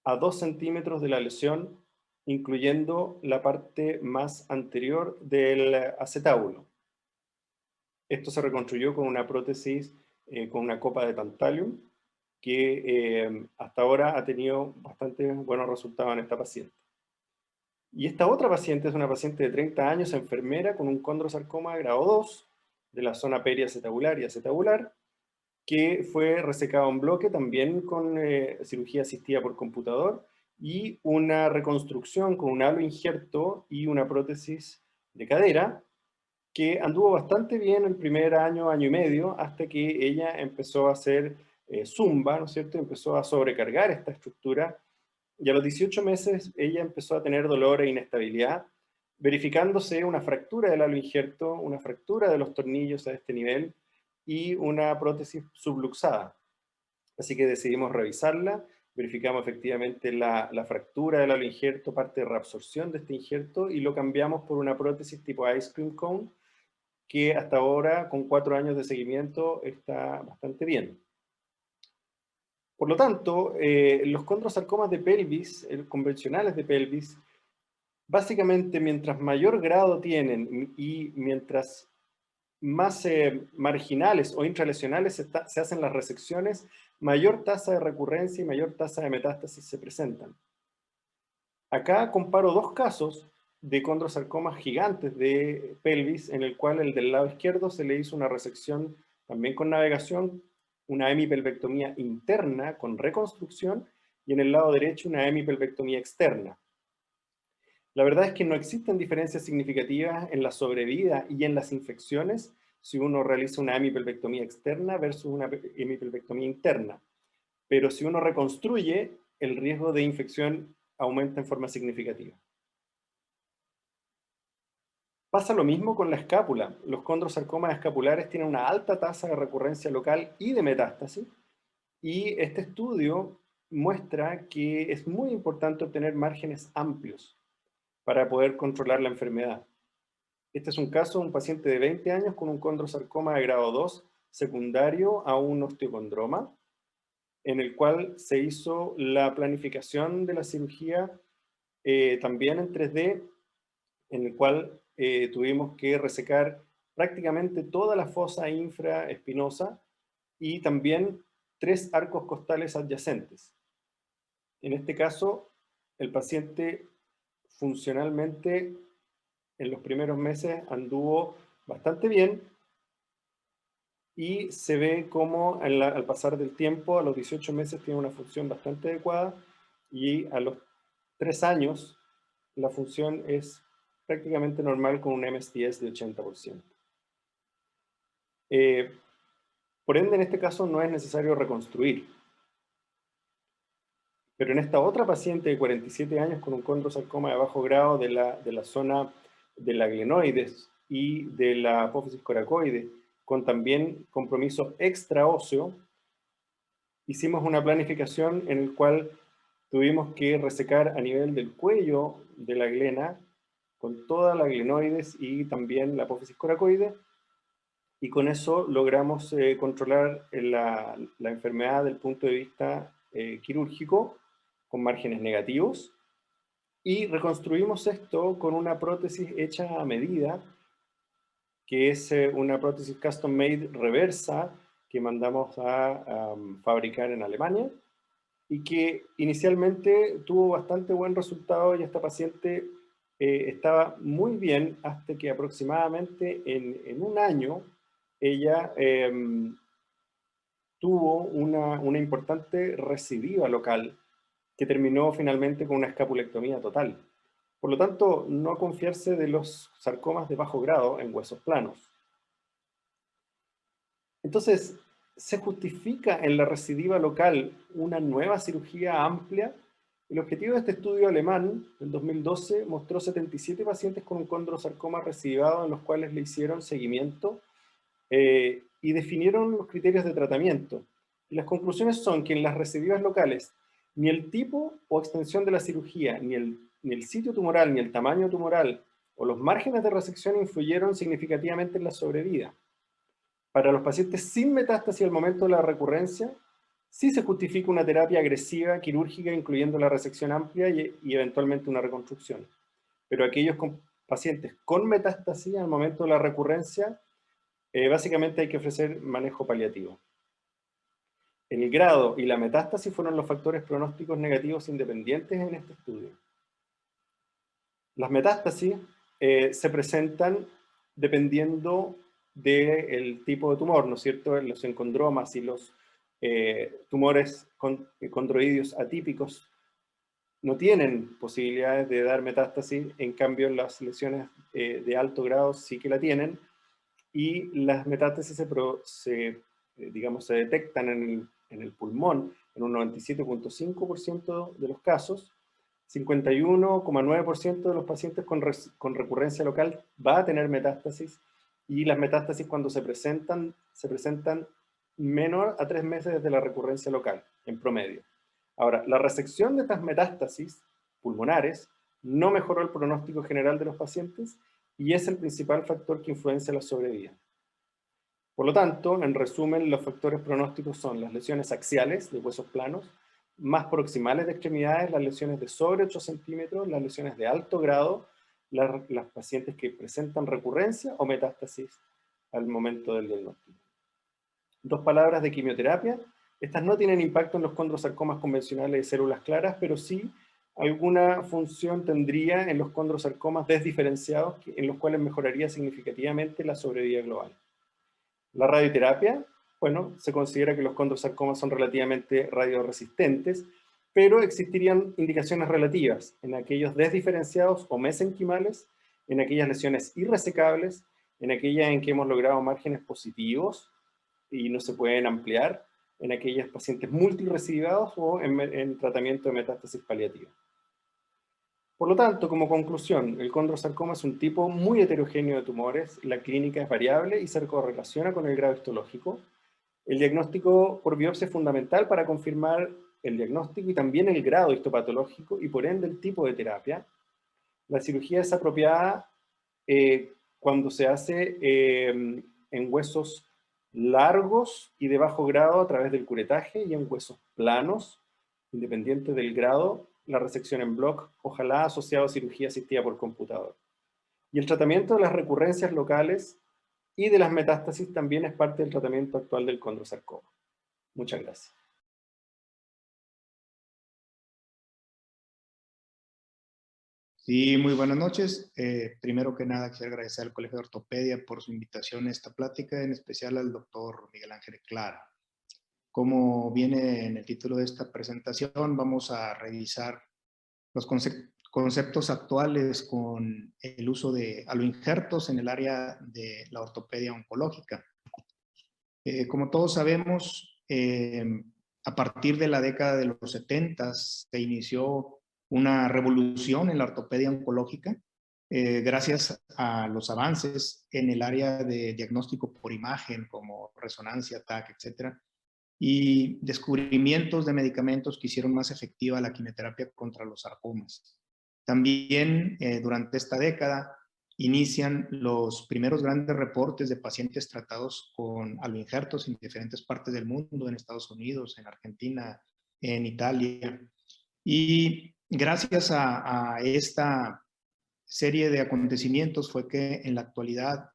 a 2 centímetros de la lesión, incluyendo la parte más anterior del acetábulo. Esto se reconstruyó con una prótesis con una copa de tantalium que hasta ahora ha tenido bastante buenos resultados en esta paciente. Y esta otra paciente es una paciente de 30 años, enfermera, con un condrosarcoma grado 2 de la zona periacetabular y acetabular, que fue resecado en bloque también con cirugía asistida por computador y una reconstrucción con un halo injerto y una prótesis de cadera, que anduvo bastante bien el primer año, año y medio, hasta que ella empezó a hacer zumba, ¿no es cierto? Empezó a sobrecargar esta estructura, y a los 18 meses ella empezó a tener dolor e inestabilidad, verificándose una fractura del halo injerto, una fractura de los tornillos a este nivel y una prótesis subluxada. Así que decidimos revisarla, verificamos efectivamente la fractura del halo injerto, parte de reabsorción de este injerto, y lo cambiamos por una prótesis tipo ice cream cone, que hasta ahora, con 4 años de seguimiento, está bastante bien. Por lo tanto, los condrosarcomas de pelvis, convencionales de pelvis, básicamente mientras mayor grado tienen y mientras más marginales o intralesionales se hacen las resecciones, mayor tasa de recurrencia y mayor tasa de metástasis se presentan. Acá comparo dos casos de condrosarcomas gigantes de pelvis, en el cual el del lado izquierdo se le hizo una resección también con navegación, una hemipelvectomía interna con reconstrucción, y en el lado derecho una hemipelvectomía externa. La verdad es que no existen diferencias significativas en la sobrevida y en las infecciones si uno realiza una hemipelvectomía externa versus una hemipelvectomía interna. Pero si uno reconstruye, el riesgo de infección aumenta en forma significativa. Pasa lo mismo con la escápula. Los condrosarcomas escapulares tienen una alta tasa de recurrencia local y de metástasis, y este estudio muestra que es muy importante obtener márgenes amplios para poder controlar la enfermedad. Este es un caso de un paciente de 20 años con un condrosarcoma de grado 2 secundario a un osteocondroma, en el cual se hizo la planificación de la cirugía también en 3D, en el cual tuvimos que resecar prácticamente toda la fosa infraespinosa y también 3 arcos costales adyacentes. En este caso, el paciente funcionalmente en los primeros meses anduvo bastante bien, y se ve como al pasar del tiempo, a los 18 meses tiene una función bastante adecuada, y a los 3 años la función es prácticamente normal con un MSTS de 80%. Por ende, en este caso no es necesario reconstruir. Pero en esta otra paciente de 47 años con un condrosarcoma de bajo grado de la zona de la glenoides y de la apófisis coracoide, con también compromiso extraóseo, hicimos una planificación en la cual tuvimos que resecar a nivel del cuello de la glena, con toda la glenoides y también la apófisis coracoide, y con eso logramos controlar la enfermedad desde el punto de vista quirúrgico, con márgenes negativos, y reconstruimos esto con una prótesis hecha a medida, que es una prótesis custom made reversa que mandamos a fabricar en Alemania, y que inicialmente tuvo bastante buen resultado y esta paciente estaba muy bien hasta que aproximadamente en un año ella tuvo una importante recidiva local que terminó finalmente con una escapulectomía total. Por lo tanto, no confiarse de los sarcomas de bajo grado en huesos planos. Entonces, ¿se justifica en la recidiva local una nueva cirugía amplia? El objetivo de este estudio alemán, en 2012, mostró 77 pacientes con un condrosarcoma recidivado en los cuales le hicieron seguimiento y definieron los criterios de tratamiento. Y las conclusiones son que en las recidivas locales, ni el tipo o extensión de la cirugía, ni el sitio tumoral, ni el tamaño tumoral, o los márgenes de resección influyeron significativamente en la sobrevida. Para los pacientes sin metástasis al momento de la recurrencia, sí se justifica una terapia agresiva quirúrgica, incluyendo la resección amplia y eventualmente una reconstrucción. Pero aquellos pacientes con metástasis al momento de la recurrencia, básicamente hay que ofrecer manejo paliativo. El grado y la metástasis fueron los factores pronósticos negativos independientes en este estudio. Las metástasis se presentan dependiendo del tipo de tumor, ¿no es cierto? Los encondromas y los tumores condroideos atípicos no tienen posibilidades de dar metástasis, en cambio las lesiones de alto grado sí que la tienen, y las metástasis se detectan en el pulmón en un 97.5% de los casos. 51,9% de los pacientes con recurrencia local va a tener metástasis, y las metástasis cuando se presentan menor a 3 meses desde la recurrencia local, en promedio. Ahora, la resección de estas metástasis pulmonares no mejoró el pronóstico general de los pacientes y es el principal factor que influencia la sobrevida. Por lo tanto, en resumen, los factores pronósticos son las lesiones axiales de huesos planos, más proximales de extremidades, las lesiones de sobre 8 centímetros, las lesiones de alto grado, las pacientes que presentan recurrencia o metástasis al momento del diagnóstico. 2 palabras de quimioterapia. Estas no tienen impacto en los condrosarcomas convencionales de células claras, pero sí alguna función tendría en los condrosarcomas desdiferenciados, en los cuales mejoraría significativamente la sobrevida global. La radioterapia, bueno, se considera que los condrosarcomas son relativamente radioresistentes, pero existirían indicaciones relativas en aquellos desdiferenciados o mesenquimales, en aquellas lesiones irresecables, en aquellas en que hemos logrado márgenes positivos y no se pueden ampliar, en aquellos pacientes multirecidivados o en tratamiento de metástasis paliativa. Por lo tanto, como conclusión, el condrosarcoma es un tipo muy heterogéneo de tumores, la clínica es variable y se correlaciona con el grado histológico. El diagnóstico por biopsia es fundamental para confirmar el diagnóstico y también el grado histopatológico y por ende el tipo de terapia. La cirugía es apropiada cuando se hace en huesos largos y de bajo grado a través del curetaje, y en huesos planos, independiente del grado, la resección en bloc, ojalá asociado a cirugía asistida por computador. Y el tratamiento de las recurrencias locales y de las metástasis también es parte del tratamiento actual del condrosarcoma. Muchas gracias. Sí, muy buenas noches. Primero que nada, quisiera agradecer al Colegio de Ortopedia por su invitación a esta plática, en especial al doctor Miguel Ángel Clara. Como viene en el título de esta presentación, vamos a revisar los conceptos actuales con el uso de aloinjertos en el área de la ortopedia oncológica. Como todos sabemos, a partir de la década de los 70 se inició una revolución en la ortopedia oncológica, gracias a los avances en el área de diagnóstico por imagen, como resonancia, TAC, etcétera, y descubrimientos de medicamentos que hicieron más efectiva la quimioterapia contra los sarcomas. También durante esta década inician los primeros grandes reportes de pacientes tratados con aloinjertos en diferentes partes del mundo, en Estados Unidos, en Argentina, en Italia. Y gracias a esta serie de acontecimientos fue que en la actualidad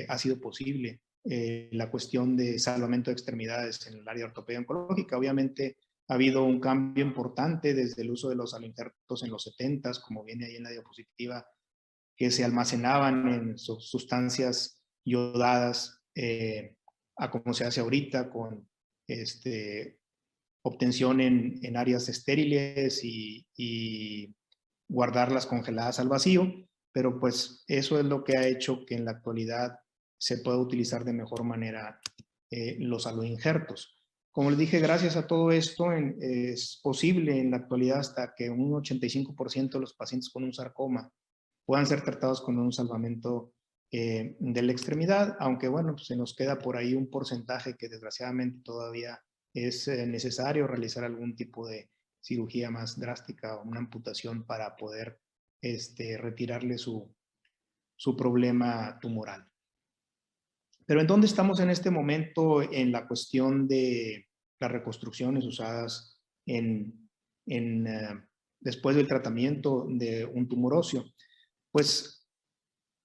ha sido posible la cuestión de salvamento de extremidades en el área de ortopedia oncológica. Obviamente Ha habido un cambio importante desde el uso de los aloinjertos en los 70s, como viene ahí en la diapositiva, que se almacenaban en sustancias yodadas, a como se hace ahorita con obtención en áreas estériles y guardarlas congeladas al vacío, pero pues eso es lo que ha hecho que en la actualidad se pueda utilizar de mejor manera los aloinjertos. Como les dije, gracias a todo esto es posible en la actualidad hasta que un 85% de los pacientes con un sarcoma puedan ser tratados con un salvamento de la extremidad, aunque bueno, pues se nos queda por ahí un porcentaje que desgraciadamente todavía es necesario realizar algún tipo de cirugía más drástica o una amputación para poder retirarle su problema tumoral. Pero ¿en dónde estamos en este momento en la cuestión de las reconstrucciones usadas después del tratamiento de un tumor óseo? Pues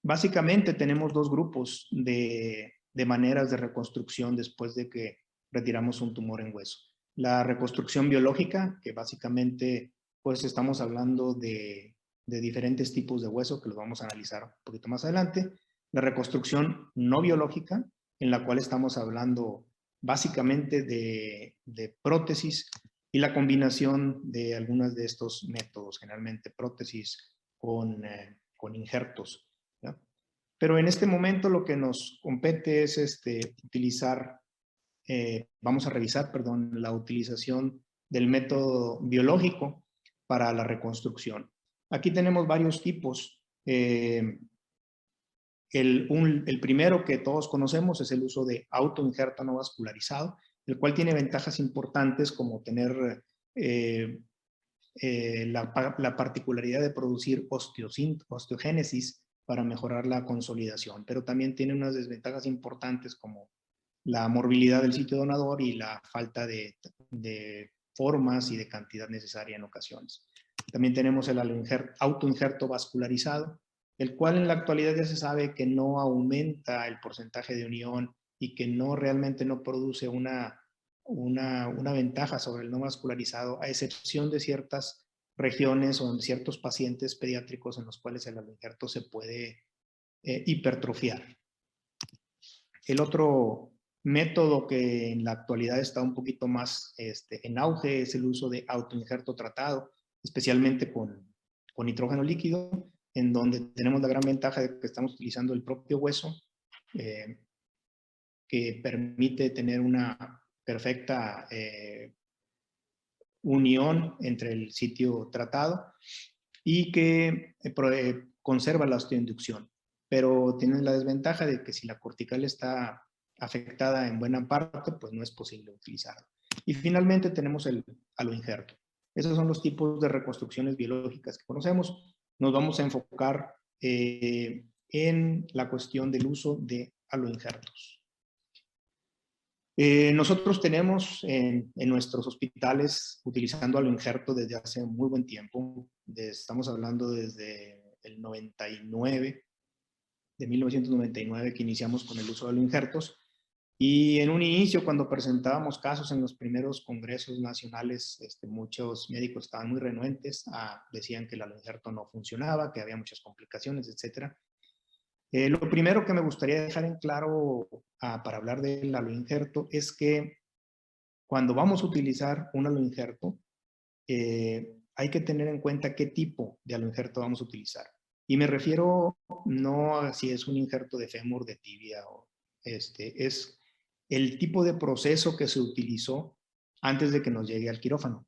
básicamente tenemos dos grupos de maneras de reconstrucción después de que retiramos un tumor en hueso. La reconstrucción biológica, que básicamente pues estamos hablando de diferentes tipos de hueso que los vamos a analizar un poquito más adelante. La reconstrucción no biológica, en la cual estamos hablando básicamente de prótesis y la combinación de algunos de estos métodos, generalmente prótesis con injertos, ¿ya? Pero en este momento lo que nos compete es vamos a revisar, la utilización del método biológico para la reconstrucción. Aquí tenemos varios tipos. El primero que todos conocemos es el uso de autoinjerto no vascularizado, el cual tiene ventajas importantes como tener la particularidad de producir osteogénesis para mejorar la consolidación, pero también tiene unas desventajas importantes como la morbilidad del sitio donador y la falta de formas y de cantidad necesaria en ocasiones. También tenemos el autoinjerto vascularizado, el cual en la actualidad ya se sabe que no aumenta el porcentaje de unión y que realmente no produce una ventaja sobre el no vascularizado, a excepción de ciertas regiones o en ciertos pacientes pediátricos en los cuales el aloinjerto se puede hipertrofiar. El otro método que en la actualidad está un poquito más en auge es el uso de autoinjerto tratado, especialmente con nitrógeno líquido, en donde tenemos la gran ventaja de que estamos utilizando el propio hueso, que permite tener una perfecta unión entre el sitio tratado y que conserva la osteoinducción. Pero tiene la desventaja de que si la cortical está afectada en buena parte, pues no es posible utilizarlo. Y finalmente tenemos el aloinjerto. Esos son los tipos de reconstrucciones biológicas que conocemos. Nos vamos a enfocar en la cuestión del uso de aloinjertos. Nosotros tenemos en nuestros hospitales utilizando aloinjerto desde hace muy buen tiempo. Estamos hablando desde el 99, de 1999 que iniciamos con el uso de aloinjertos. Y en un inicio, cuando presentábamos casos en los primeros congresos nacionales, muchos médicos estaban muy renuentes, decían que el aloinjerto no funcionaba, que había muchas complicaciones, etc. Lo primero que me gustaría dejar en claro para hablar del aloinjerto es que cuando vamos a utilizar un aloinjerto, hay que tener en cuenta qué tipo de aloinjerto vamos a utilizar. Y me refiero no a si es un injerto de fémur, de tibia, es el tipo de proceso que se utilizó antes de que nos llegue al quirófano.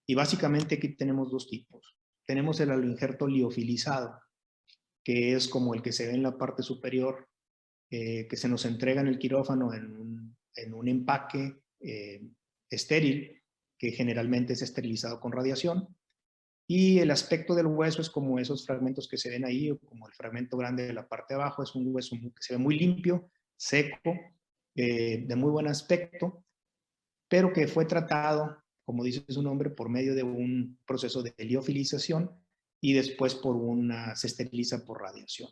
Y básicamente aquí tenemos dos tipos. Tenemos el aloinjerto liofilizado, que es como el que se ve en la parte superior, que se nos entrega en el quirófano en un empaque estéril, que generalmente es esterilizado con radiación. Y el aspecto del hueso es como esos fragmentos que se ven ahí, o como el fragmento grande de la parte de abajo, es un hueso que se ve muy limpio, seco, de muy buen aspecto, pero que fue tratado, como dice su nombre, por medio de un proceso de liofilización y después se esteriliza por radiación.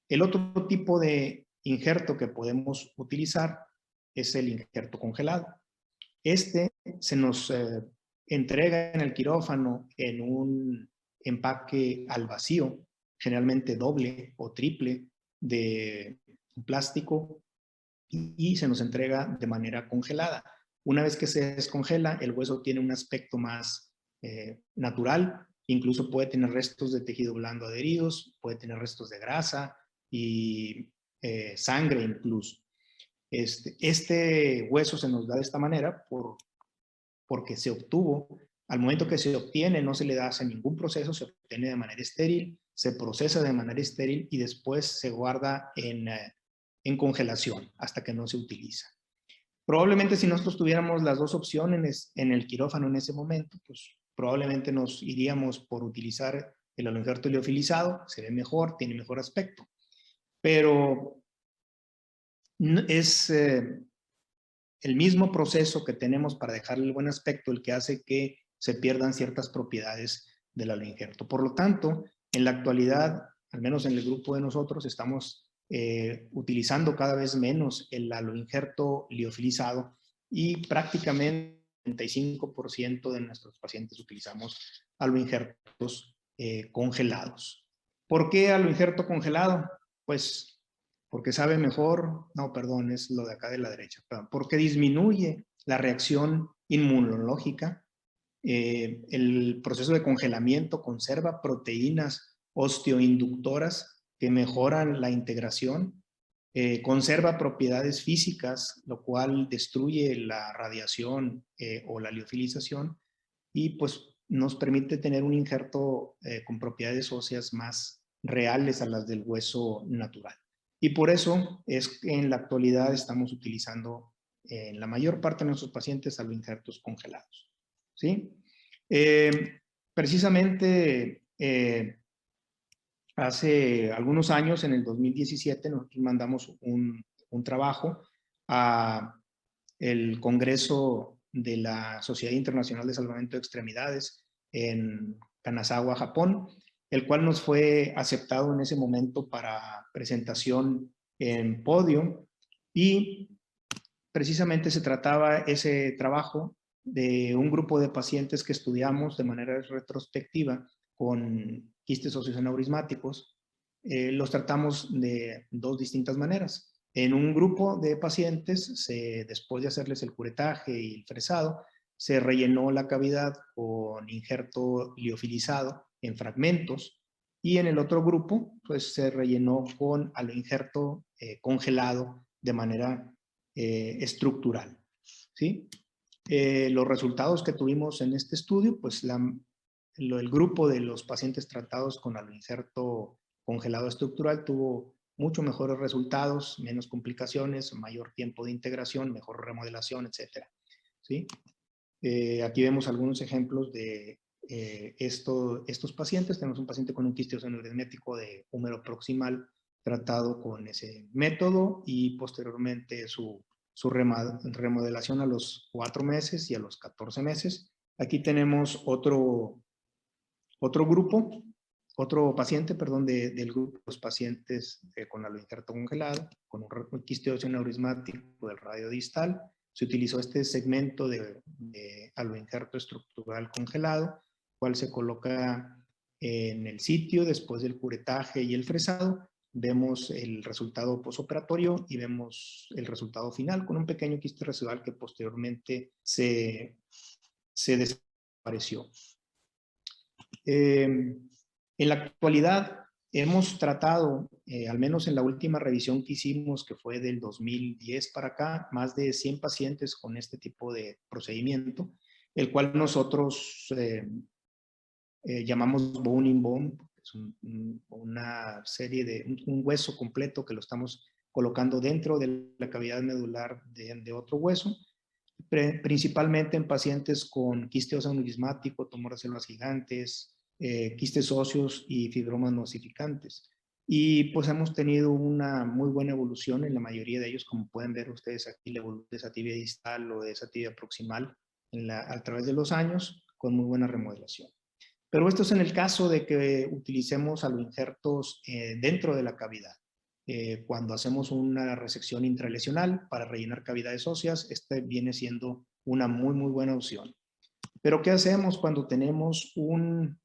El otro tipo de injerto que podemos utilizar es el injerto congelado. Se nos entrega en el quirófano en un empaque al vacío, generalmente doble o triple de plástico, y se nos entrega de manera congelada. Una vez que se descongela, el hueso tiene un aspecto más natural, incluso puede tener restos de tejido blando adheridos, puede tener restos de grasa y sangre incluso. Este hueso se nos da de esta manera porque se obtuvo. Al momento que se obtiene, no se le hace ningún proceso, se obtiene de manera estéril, se procesa de manera estéril y después se guarda en congelación hasta que no se utiliza. Probablemente si nosotros tuviéramos las dos opciones en el quirófano en ese momento, pues probablemente nos iríamos por utilizar el aloinjerto liofilizado, se ve mejor, tiene mejor aspecto. Pero es el mismo proceso que tenemos para dejarle el buen aspecto el que hace que se pierdan ciertas propiedades del aloinjerto. Por lo tanto, en la actualidad, al menos en el grupo de nosotros, estamos utilizando cada vez menos el aloinjerto liofilizado y prácticamente el 95% de nuestros pacientes utilizamos aloinjertos congelados. ¿Por qué aloinjerto congelado? Pues porque sabe mejor, no, perdón, es lo de acá de la derecha, perdón, porque disminuye la reacción inmunológica. El proceso de congelamiento conserva proteínas osteoinductoras que mejoran la integración, conserva propiedades físicas, lo cual destruye la radiación o la liofilización y pues nos permite tener un injerto con propiedades óseas más reales a las del hueso natural. Y por eso es que en la actualidad estamos utilizando en la mayor parte de nuestros pacientes aloinjertos congelados. ¿Sí? Precisamente hace algunos años, en el 2017, nosotros mandamos un trabajo a el Congreso de la Sociedad Internacional de Salvamento de Extremidades en Kanazawa, Japón, el cual nos fue aceptado en ese momento para presentación en podio y precisamente se trataba ese trabajo de un grupo de pacientes que estudiamos de manera retrospectiva con quistes óseos aneurismáticos. Los tratamos de dos distintas maneras. En un grupo de pacientes, después de hacerles el curetaje y el fresado, se rellenó la cavidad con injerto liofilizado en fragmentos y en el otro grupo pues se rellenó con aloinjerto congelado de manera estructural. ¿Sí? Los resultados que tuvimos en este estudio, pues el grupo de los pacientes tratados con aloinjerto congelado estructural tuvo mucho mejores resultados, menos complicaciones, mayor tiempo de integración, mejor remodelación, etc. ¿Sí? Aquí vemos algunos ejemplos de estos pacientes. Tenemos un paciente con un quiste óseo aneurismático de húmero proximal tratado con ese método y posteriormente su remodelación a los 4 meses y a los 14 meses. Aquí tenemos otro grupo, otro paciente, perdón, del grupo de los pacientes con aloinjerto congelado, con un quiste óseo aneurismático del radio distal. Se utilizó este segmento de aloinjerto estructural congelado, cual se coloca en el sitio después del curetaje y el fresado. Vemos el resultado posoperatorio y vemos el resultado final con un pequeño quiste residual que posteriormente se desapareció. En la actualidad hemos tratado, al menos en la última revisión que hicimos, que fue del 2010 para acá, más de 100 pacientes con este tipo de procedimiento, el cual nosotros llamamos bone in bone. Es una serie de un hueso completo que lo estamos colocando dentro de la cavidad medular de otro hueso, principalmente en pacientes con quiste óseo aneurismático, tumor de células gigantes, quistes óseos y fibromas nosificantes. Y pues hemos tenido una muy buena evolución en la mayoría de ellos, como pueden ver ustedes aquí, la evolución de esa tibia distal o de esa tibia proximal a través de los años, con muy buena remodelación. Pero esto es en el caso de que utilicemos aloinjertos dentro de la cavidad. Cuando hacemos una resección intralesional para rellenar cavidades óseas, este viene siendo una muy buena opción. Pero ¿qué hacemos cuando tenemos una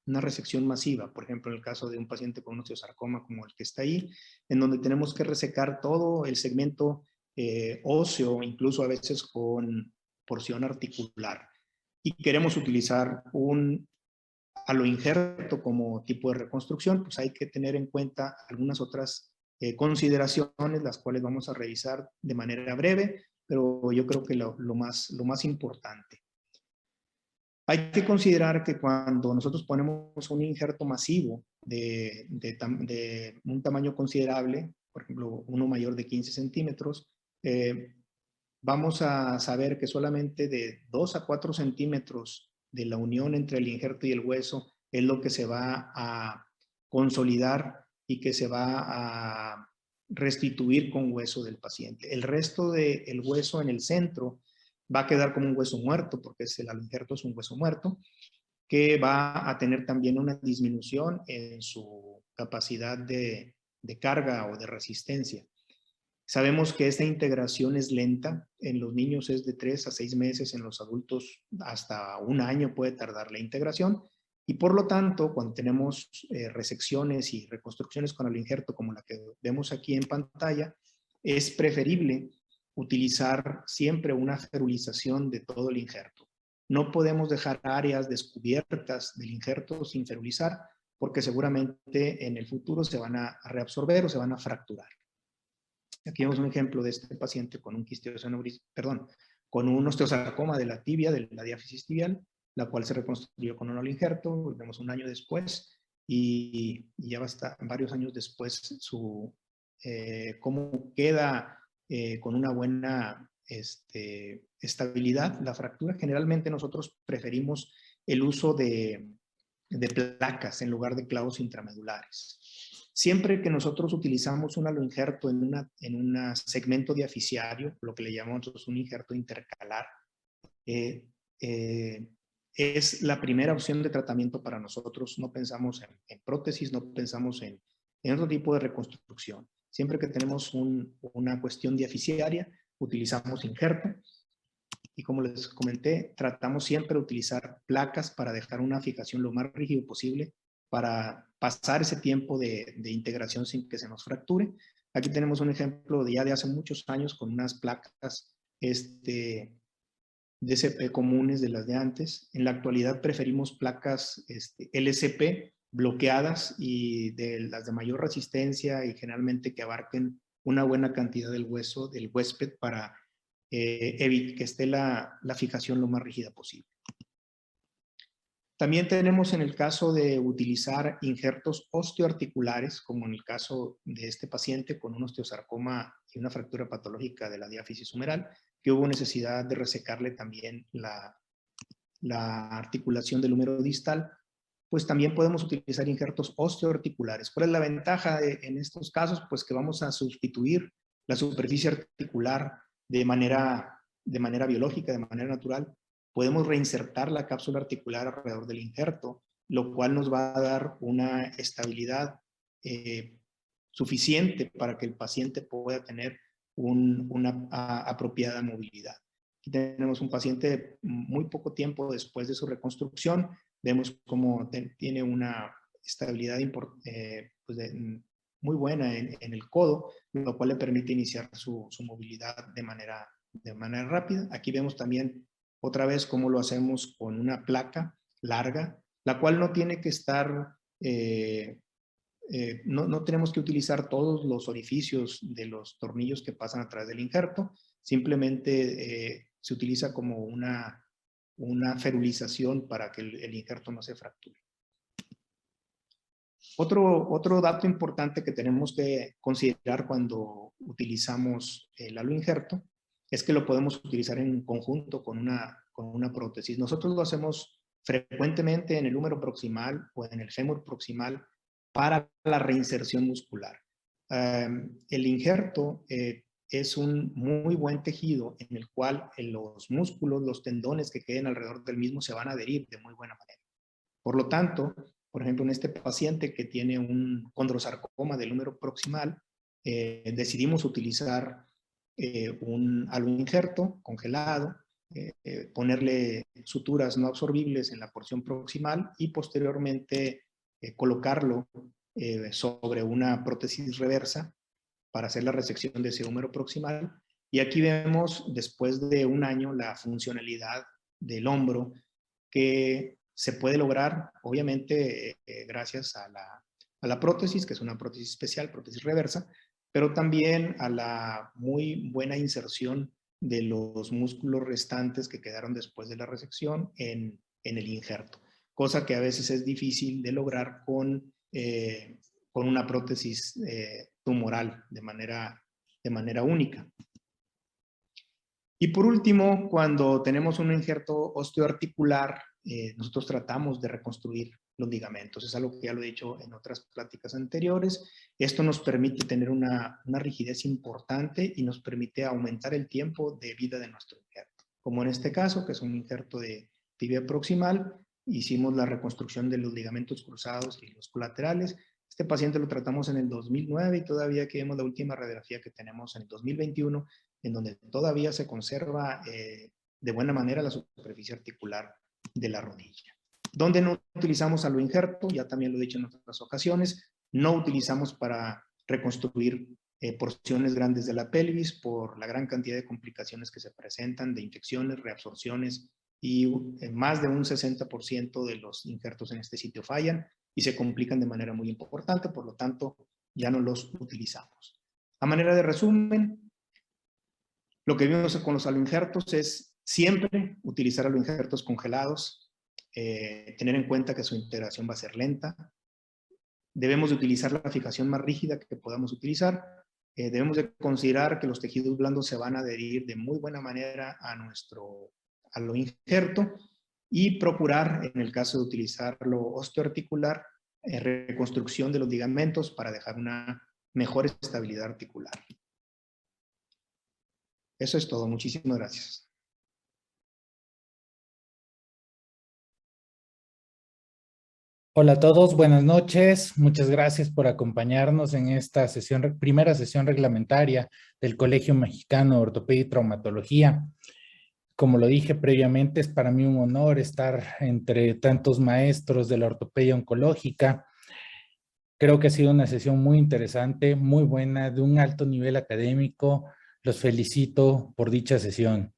resección masiva? Por ejemplo, en el caso de un paciente con un osteosarcoma como el que está ahí, en donde tenemos que resecar todo el segmento óseo, incluso a veces con porción articular. Y queremos utilizar un aloinjerto como tipo de reconstrucción, pues hay que tener en cuenta algunas otras consideraciones, las cuales vamos a revisar de manera breve, pero yo creo que lo más importante. Hay que considerar que cuando nosotros ponemos un injerto masivo de un tamaño considerable, por ejemplo, uno mayor de 15 centímetros, vamos a saber que solamente de 2 a 4 centímetros de la unión entre el injerto y el hueso es lo que se va a consolidar y que se va a restituir con hueso del paciente. El resto del hueso en el centro va a quedar como un hueso muerto, porque el injerto es un hueso muerto, que va a tener también una disminución en su capacidad de carga o de resistencia. Sabemos que esta integración es lenta, en los niños es de 3 a 6 meses, en los adultos hasta un año puede tardar la integración, y por lo tanto, cuando tenemos resecciones y reconstrucciones con el injerto como la que vemos aquí en pantalla, es preferible utilizar siempre una ferulización de todo el injerto. No podemos dejar áreas descubiertas del injerto sin ferulizar, porque seguramente en el futuro se van a reabsorber o se van a fracturar. Aquí vemos un ejemplo de este paciente con un con un osteosarcoma de la tibia, de la diáfisis tibial, la cual se reconstruyó con un aloinjerto. Vemos un año después y ya va a estar varios años después cómo queda con una buena estabilidad la fractura. Generalmente nosotros preferimos el uso de placas en lugar de clavos intramedulares. Siempre que nosotros utilizamos un aloinjerto en un segmento diaficiario, lo que le llamamos un injerto intercalar, es la primera opción de tratamiento para nosotros. No pensamos en prótesis, no pensamos en otro tipo de reconstrucción. Siempre que tenemos una cuestión diaficiaria, utilizamos injerto. Y como les comenté, tratamos siempre de utilizar placas para dejar una fijación lo más rígido posible para pasar ese tiempo de integración sin que se nos fracture. Aquí tenemos un ejemplo de hace muchos años con unas placas DCP comunes de las de antes. En la actualidad preferimos placas LCP bloqueadas y de las de mayor resistencia y generalmente que abarquen una buena cantidad del hueso del huésped para que esté la fijación lo más rígida posible. También tenemos en el caso de utilizar injertos osteoarticulares, como en el caso de este paciente con un osteosarcoma y una fractura patológica de la diáfisis humeral, que hubo necesidad de resecarle también la articulación del húmero distal, pues también podemos utilizar injertos osteoarticulares. ¿Cuál es la ventaja en estos casos? Pues que vamos a sustituir la superficie articular de manera biológica, de manera natural. Podemos reinsertar la cápsula articular alrededor del injerto, lo cual nos va a dar una estabilidad suficiente para que el paciente pueda tener una apropiada movilidad. Aquí tenemos un paciente muy poco tiempo después de su reconstrucción. Vemos cómo tiene una estabilidad muy buena en el codo, lo cual le permite iniciar su movilidad de manera rápida. Aquí vemos también otra vez cómo lo hacemos con una placa larga, la cual no tiene que estar, no tenemos que utilizar todos los orificios de los tornillos que pasan a través del injerto, simplemente se utiliza como una ferulización para que el injerto no se fracture. Otro dato importante que tenemos que considerar cuando utilizamos el aloinjerto es que lo podemos utilizar en conjunto con una prótesis. Nosotros lo hacemos frecuentemente en el húmero proximal o en el fémur proximal para la reinserción muscular. El injerto es un muy buen tejido en el cual los músculos, los tendones que queden alrededor del mismo se van a adherir de muy buena manera. Por lo tanto, por ejemplo, en este paciente que tiene un condrosarcoma del húmero proximal, decidimos utilizar un aloinjerto congelado ponerle suturas no absorbibles en la porción proximal y posteriormente colocarlo sobre una prótesis reversa para hacer la resección de ese húmero proximal. Y aquí vemos, después de un año, la funcionalidad del hombro que se puede lograr, obviamente, gracias a la prótesis, que es una prótesis especial, prótesis reversa, pero también a la muy buena inserción de los músculos restantes que quedaron después de la resección en el injerto, cosa que a veces es difícil de lograr con una prótesis tumoral de manera única. Y por último, cuando tenemos un injerto osteoarticular, nosotros tratamos de reconstruir los ligamentos. Es algo que ya lo he dicho en otras pláticas anteriores. Esto nos permite tener una rigidez importante y nos permite aumentar el tiempo de vida de nuestro injerto. Como en este caso, que es un injerto de tibia proximal, hicimos la reconstrucción de los ligamentos cruzados y los colaterales. Este paciente lo tratamos en el 2009 y todavía aquí vemos la última radiografía que tenemos en el 2021, en donde todavía se conserva de buena manera la superficie articular de la rodilla. Donde no utilizamos aloinjerto, ya también lo he dicho en otras ocasiones, no utilizamos para reconstruir porciones grandes de la pelvis por la gran cantidad de complicaciones que se presentan de infecciones, reabsorciones y más de un 60% de los injertos en este sitio fallan y se complican de manera muy importante, por lo tanto ya no los utilizamos. A manera de resumen, lo que vimos con los aloinjertos es siempre utilizar aloinjertos congelados, tener en cuenta que su integración va a ser lenta. Debemos de utilizar la fijación más rígida que podamos utilizar. Debemos de considerar que los tejidos blandos se van a adherir de muy buena manera a nuestro aloinjerto y procurar, en el caso de utilizarlo osteoarticular, reconstrucción de los ligamentos para dejar una mejor estabilidad articular. Eso es todo. Muchísimas gracias. Hola a todos, buenas noches. Muchas gracias por acompañarnos en esta primera sesión reglamentaria del Colegio Mexicano de Ortopedia y Traumatología. Como lo dije previamente, es para mí un honor estar entre tantos maestros de la ortopedia oncológica. Creo que ha sido una sesión muy interesante, muy buena, de un alto nivel académico. Los felicito por dicha sesión.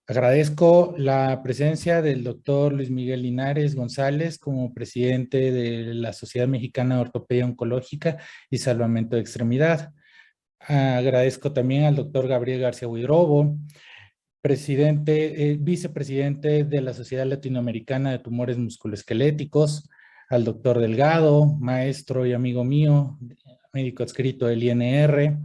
Agradezco la presencia del doctor Luis Miguel Linares González como presidente de la Sociedad Mexicana de Ortopedia Oncológica y Salvamento de Extremidad. Agradezco también al doctor Gabriel García Huidrobo, vicepresidente de la Sociedad Latinoamericana de Tumores Musculoesqueléticos, al doctor Delgado, maestro y amigo mío, médico adscrito del INR,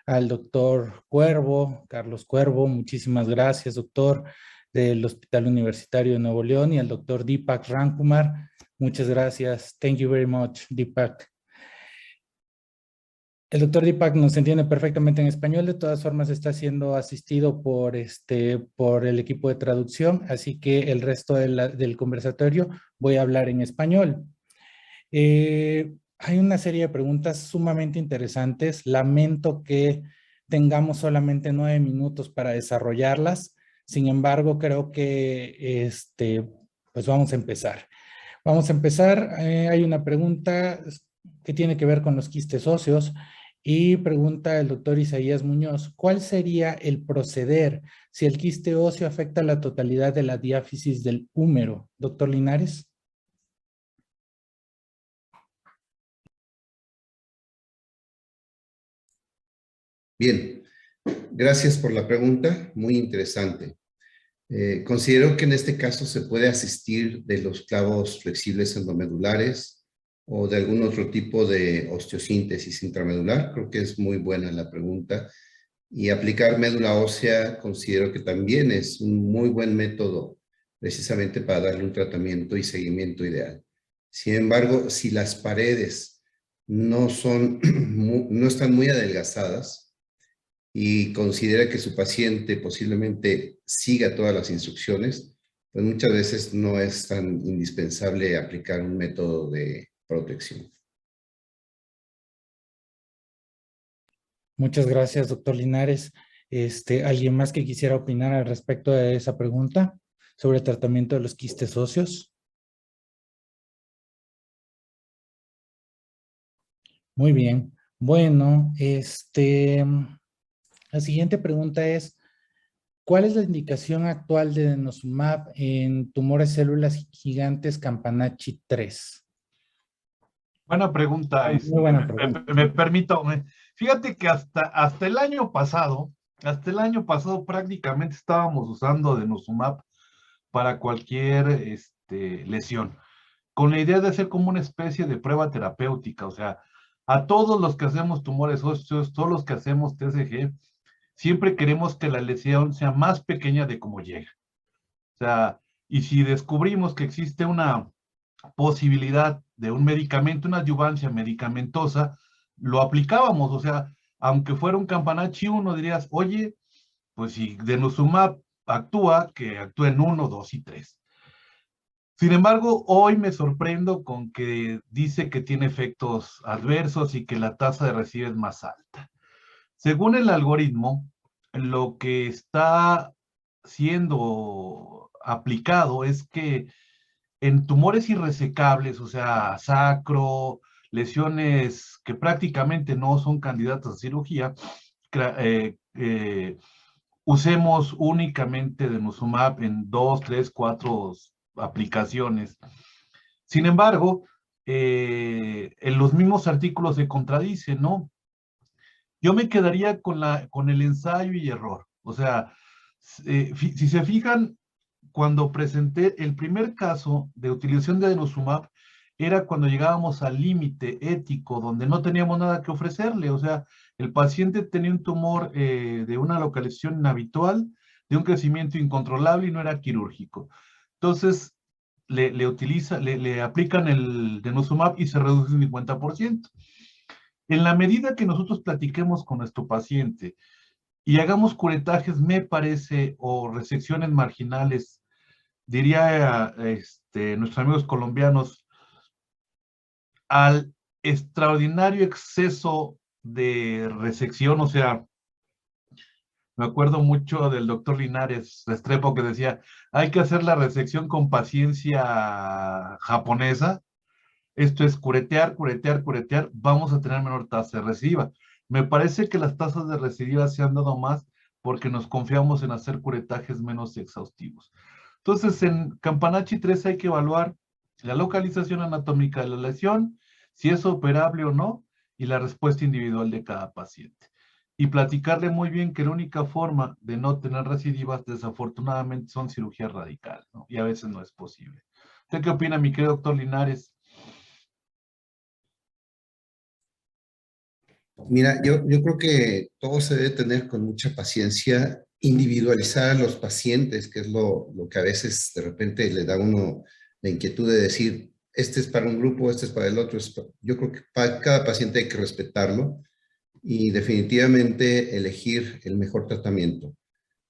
al doctor Cuervo, Carlos Cuervo, muchísimas gracias, doctor, del Hospital Universitario de Nuevo León, y al doctor Deepak Ramkumar, muchas gracias. Thank you very much, Deepak. El doctor Deepak nos entiende perfectamente en español, de todas formas está siendo asistido por el equipo de traducción, así que el resto del conversatorio voy a hablar en español. Hay una serie de preguntas sumamente interesantes. Lamento que tengamos solamente 9 minutos para desarrollarlas. Sin embargo, creo que pues vamos a empezar. Hay una pregunta que tiene que ver con los quistes óseos y pregunta el doctor Isaías Muñoz: ¿cuál sería el proceder si el quiste óseo afecta la totalidad de la diáfisis del húmero? Doctor Linares. Bien, gracias por la pregunta, muy interesante. Considero que en este caso se puede asistir de los clavos flexibles endomedulares o de algún otro tipo de osteosíntesis intramedular. Creo que es muy buena la pregunta. Y aplicar médula ósea considero que también es un muy buen método precisamente para darle un tratamiento y seguimiento ideal. Sin embargo, si las paredes no están muy adelgazadas, y considera que su paciente posiblemente siga todas las instrucciones, pues muchas veces no es tan indispensable aplicar un método de protección. Muchas gracias, doctor Linares. ¿Alguien más que quisiera opinar al respecto de esa pregunta sobre el tratamiento de los quistes óseos? Muy bien. Bueno, la siguiente pregunta es, ¿cuál es la indicación actual de denosumab en tumores células gigantes Campanachi 3? Buena pregunta. Muy buena pregunta. Me permito, fíjate que hasta el año pasado prácticamente estábamos usando denosumab para cualquier lesión, con la idea de hacer como una especie de prueba terapéutica, o sea, a todos los que hacemos tumores óseos, todos los que hacemos TCG, siempre queremos que la lesión sea más pequeña de cómo llega. O sea, y si descubrimos que existe una posibilidad de un medicamento, una adyuvancia medicamentosa, lo aplicábamos, o sea, aunque fuera un Campanachi 1, dirías, oye, pues si denosumab actúa, que actúe en 1, 2 y 3. Sin embargo, hoy me sorprendo con que dice que tiene efectos adversos y que la tasa de recidiva es más alta. Según el algoritmo, lo que está siendo aplicado es que en tumores irresecables, o sea, sacro, lesiones que prácticamente no son candidatas a cirugía, usemos únicamente denosumab en 2, 3, 4 aplicaciones. Sin embargo, en los mismos artículos se contradice, ¿no? Yo me quedaría con el ensayo y error. O sea, si se fijan, cuando presenté el primer caso de utilización de denosumab, era cuando llegábamos al límite ético, donde no teníamos nada que ofrecerle. O sea, el paciente tenía un tumor de una localización inhabitual, de un crecimiento incontrolable y no era quirúrgico. Entonces, le aplican el denosumab y se reduce un 50%. En la medida que nosotros platiquemos con nuestro paciente y hagamos curetajes, me parece, o resecciones marginales, diría nuestros amigos colombianos, al extraordinario exceso de resección, o sea, me acuerdo mucho del doctor Linares Restrepo que decía, hay que hacer la resección con paciencia japonesa. Esto es curetear, curetear, curetear, vamos a tener menor tasa de recidiva. Me parece que las tasas de recidiva se han dado más porque nos confiamos en hacer curetajes menos exhaustivos. Entonces, en Campanachi 3 hay que evaluar la localización anatómica de la lesión, si es operable o no, y la respuesta individual de cada paciente. Y platicarle muy bien que la única forma de no tener recidivas, desafortunadamente, son cirugías radicales, ¿no? Y a veces no es posible. ¿Usted qué opina, mi querido doctor Linares? Mira, yo creo que todo se debe tener con mucha paciencia, individualizar a los pacientes, que es lo que a veces de repente le da a uno la inquietud de decir, este es para un grupo, este es para el otro. Yo creo que para cada paciente hay que respetarlo y definitivamente elegir el mejor tratamiento.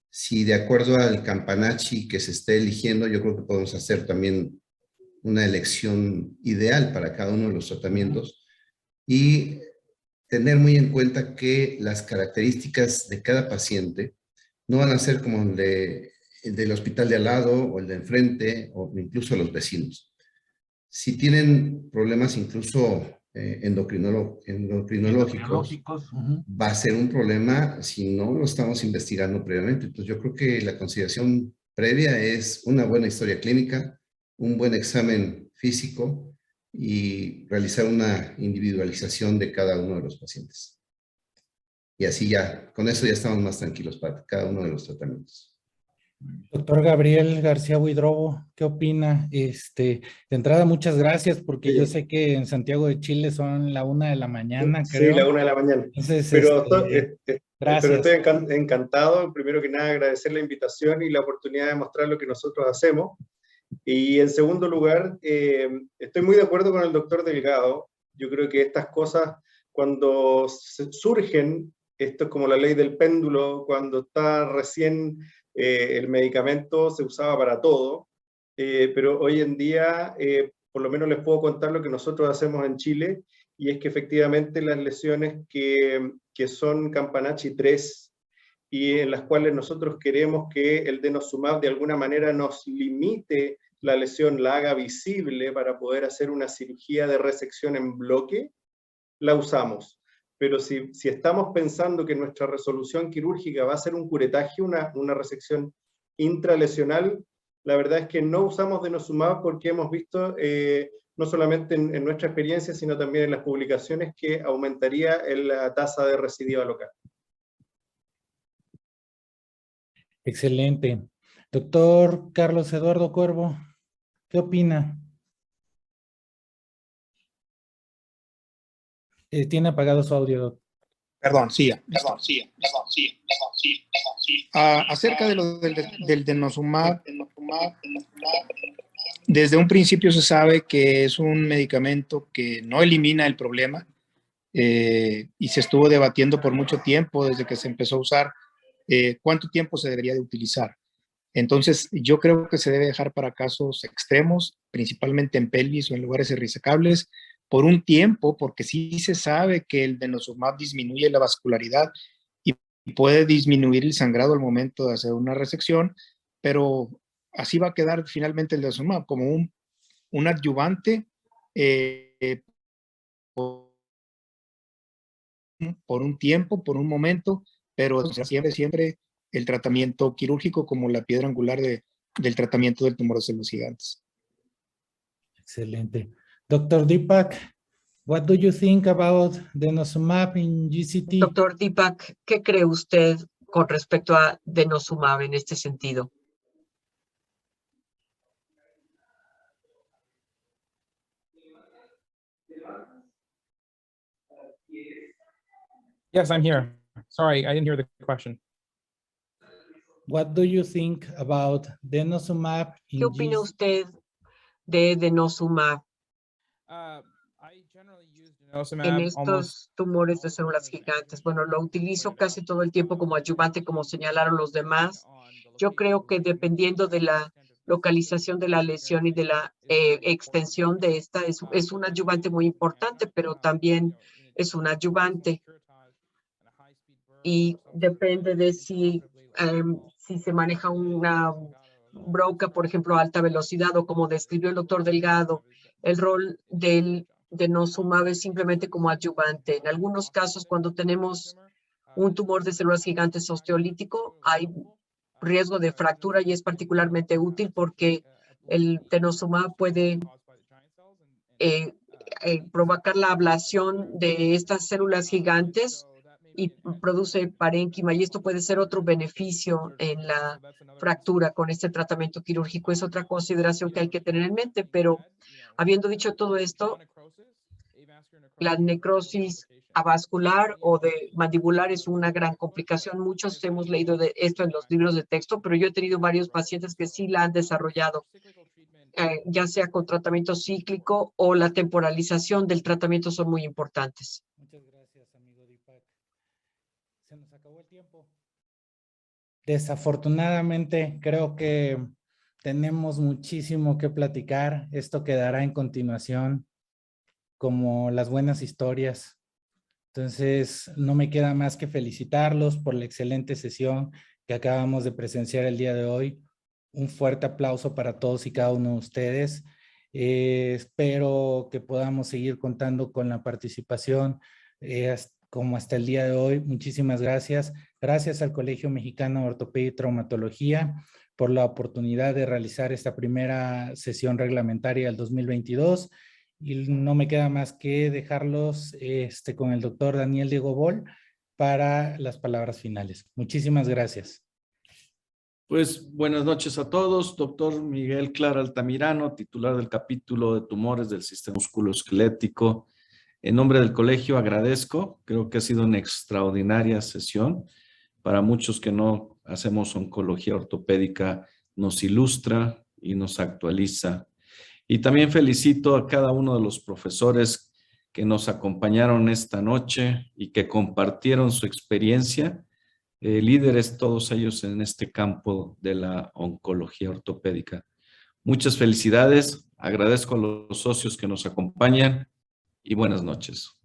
Si de acuerdo al Campanachi que se esté eligiendo, yo creo que podemos hacer también una elección ideal para cada uno de los tratamientos y tener muy en cuenta que las características de cada paciente no van a ser como el del hospital de al lado o el de enfrente o incluso los vecinos. Si tienen problemas incluso endocrinológicos, va a ser un problema si no lo estamos investigando previamente. Entonces yo creo que la consideración previa es una buena historia clínica, un buen examen físico y realizar una individualización de cada uno de los pacientes. Y así ya, con eso ya estamos más tranquilos para cada uno de los tratamientos. Doctor Gabriel García Huidrobo, ¿qué opina? De entrada, muchas gracias, porque yo sé que en Santiago de Chile son la 1 de la mañana, Sí, creo. la 1 de la mañana. Entonces, pero gracias. estoy encantado. Primero que nada, agradecer la invitación y la oportunidad de mostrar lo que nosotros hacemos. Y en segundo lugar, estoy muy de acuerdo con el doctor Delgado. Yo creo que estas cosas, cuando surgen, esto es como la ley del péndulo, cuando está recién el medicamento se usaba para todo, pero hoy en día, por lo menos les puedo contar lo que nosotros hacemos en Chile, y es que efectivamente las lesiones que son Campanachi 3 y en las cuales nosotros queremos que el denosumab de alguna manera nos limite la lesión, la haga visible para poder hacer una cirugía de resección en bloque, la usamos. Pero si estamos pensando que nuestra resolución quirúrgica va a ser un curetaje, una resección intralesional, la verdad es que no usamos denosumab porque hemos visto, no solamente en nuestra experiencia, sino también en las publicaciones, que aumentaría la tasa de recidiva local. Excelente. Doctor Carlos Eduardo Cuervo, ¿qué opina? Tiene apagado su audio, doctor. Perdón, sí. Acerca de lo del denosumab, desde un principio se sabe que es un medicamento que no elimina el problema, y se estuvo debatiendo por mucho tiempo desde que se empezó a usar cuánto tiempo se debería de utilizar. Entonces, yo creo que se debe dejar para casos extremos, principalmente en pelvis o en lugares irresecables, por un tiempo, porque sí se sabe que el denosumab disminuye la vascularidad y puede disminuir el sangrado al momento de hacer una resección, pero así va a quedar finalmente el denosumab como un adyuvante por un tiempo, por un momento, pero siempre el tratamiento quirúrgico como la piedra angular del tratamiento del tumor de células gigantes. Excelente. Dr. Deepak, what do you think about denosumab in GCT? Doctor Deepak, ¿qué cree usted con respecto a denosumab en este sentido? Yes, I'm here. Sorry, I didn't hear the question. What do you think about denosumab in ¿Qué opina GCT? usted de denosumab I generally use denosumab en almost estos tumores de células gigantes? Bueno, lo utilizo casi todo el tiempo como adyuvante, como señalaron los demás. Yo creo que dependiendo de la localización de la lesión y de la extensión de esta, es un adyuvante muy importante, pero también es un adyuvante. Y depende de si se maneja una broca, por ejemplo, a alta velocidad, o como describió el doctor Delgado, el rol del denosumab es simplemente como adyuvante. En algunos casos, cuando tenemos un tumor de células gigantes osteolítico, hay riesgo de fractura y es particularmente útil porque el denosumab puede provocar la ablación de estas células gigantes y produce parénquima, y esto puede ser otro beneficio en la fractura con este tratamiento quirúrgico. Es otra consideración que hay que tener en mente, pero habiendo dicho todo esto, la necrosis avascular o de mandibular es una gran complicación. Muchos hemos leído de esto en los libros de texto, pero yo he tenido varios pacientes que sí la han desarrollado, ya sea con tratamiento cíclico o la temporalización del tratamiento son muy importantes. Muchas gracias, amigo Deepak. Se nos acabó el tiempo. Desafortunadamente, creo que tenemos muchísimo que platicar. Esto quedará en continuación como las buenas historias. Entonces, no me queda más que felicitarlos por la excelente sesión que acabamos de presenciar el día de hoy. Un fuerte aplauso para todos y cada uno de ustedes. Espero que podamos seguir contando con la participación como hasta el día de hoy. Muchísimas gracias. Gracias al Colegio Mexicano de Ortopedia y Traumatología por la oportunidad de realizar esta primera sesión reglamentaria del 2022. Y no me queda más que dejarlos con el doctor Daniel Diego Boll para las palabras finales. Muchísimas gracias. Pues buenas noches a todos. Doctor Miguel Clara Altamirano, titular del capítulo de tumores del sistema musculoesquelético. En nombre del colegio agradezco, creo que ha sido una extraordinaria sesión. Para muchos que no hacemos oncología ortopédica, nos ilustra y nos actualiza. Y también felicito a cada uno de los profesores que nos acompañaron esta noche y que compartieron su experiencia, líderes todos ellos en este campo de la oncología ortopédica. Muchas felicidades, agradezco a los socios que nos acompañan y buenas noches.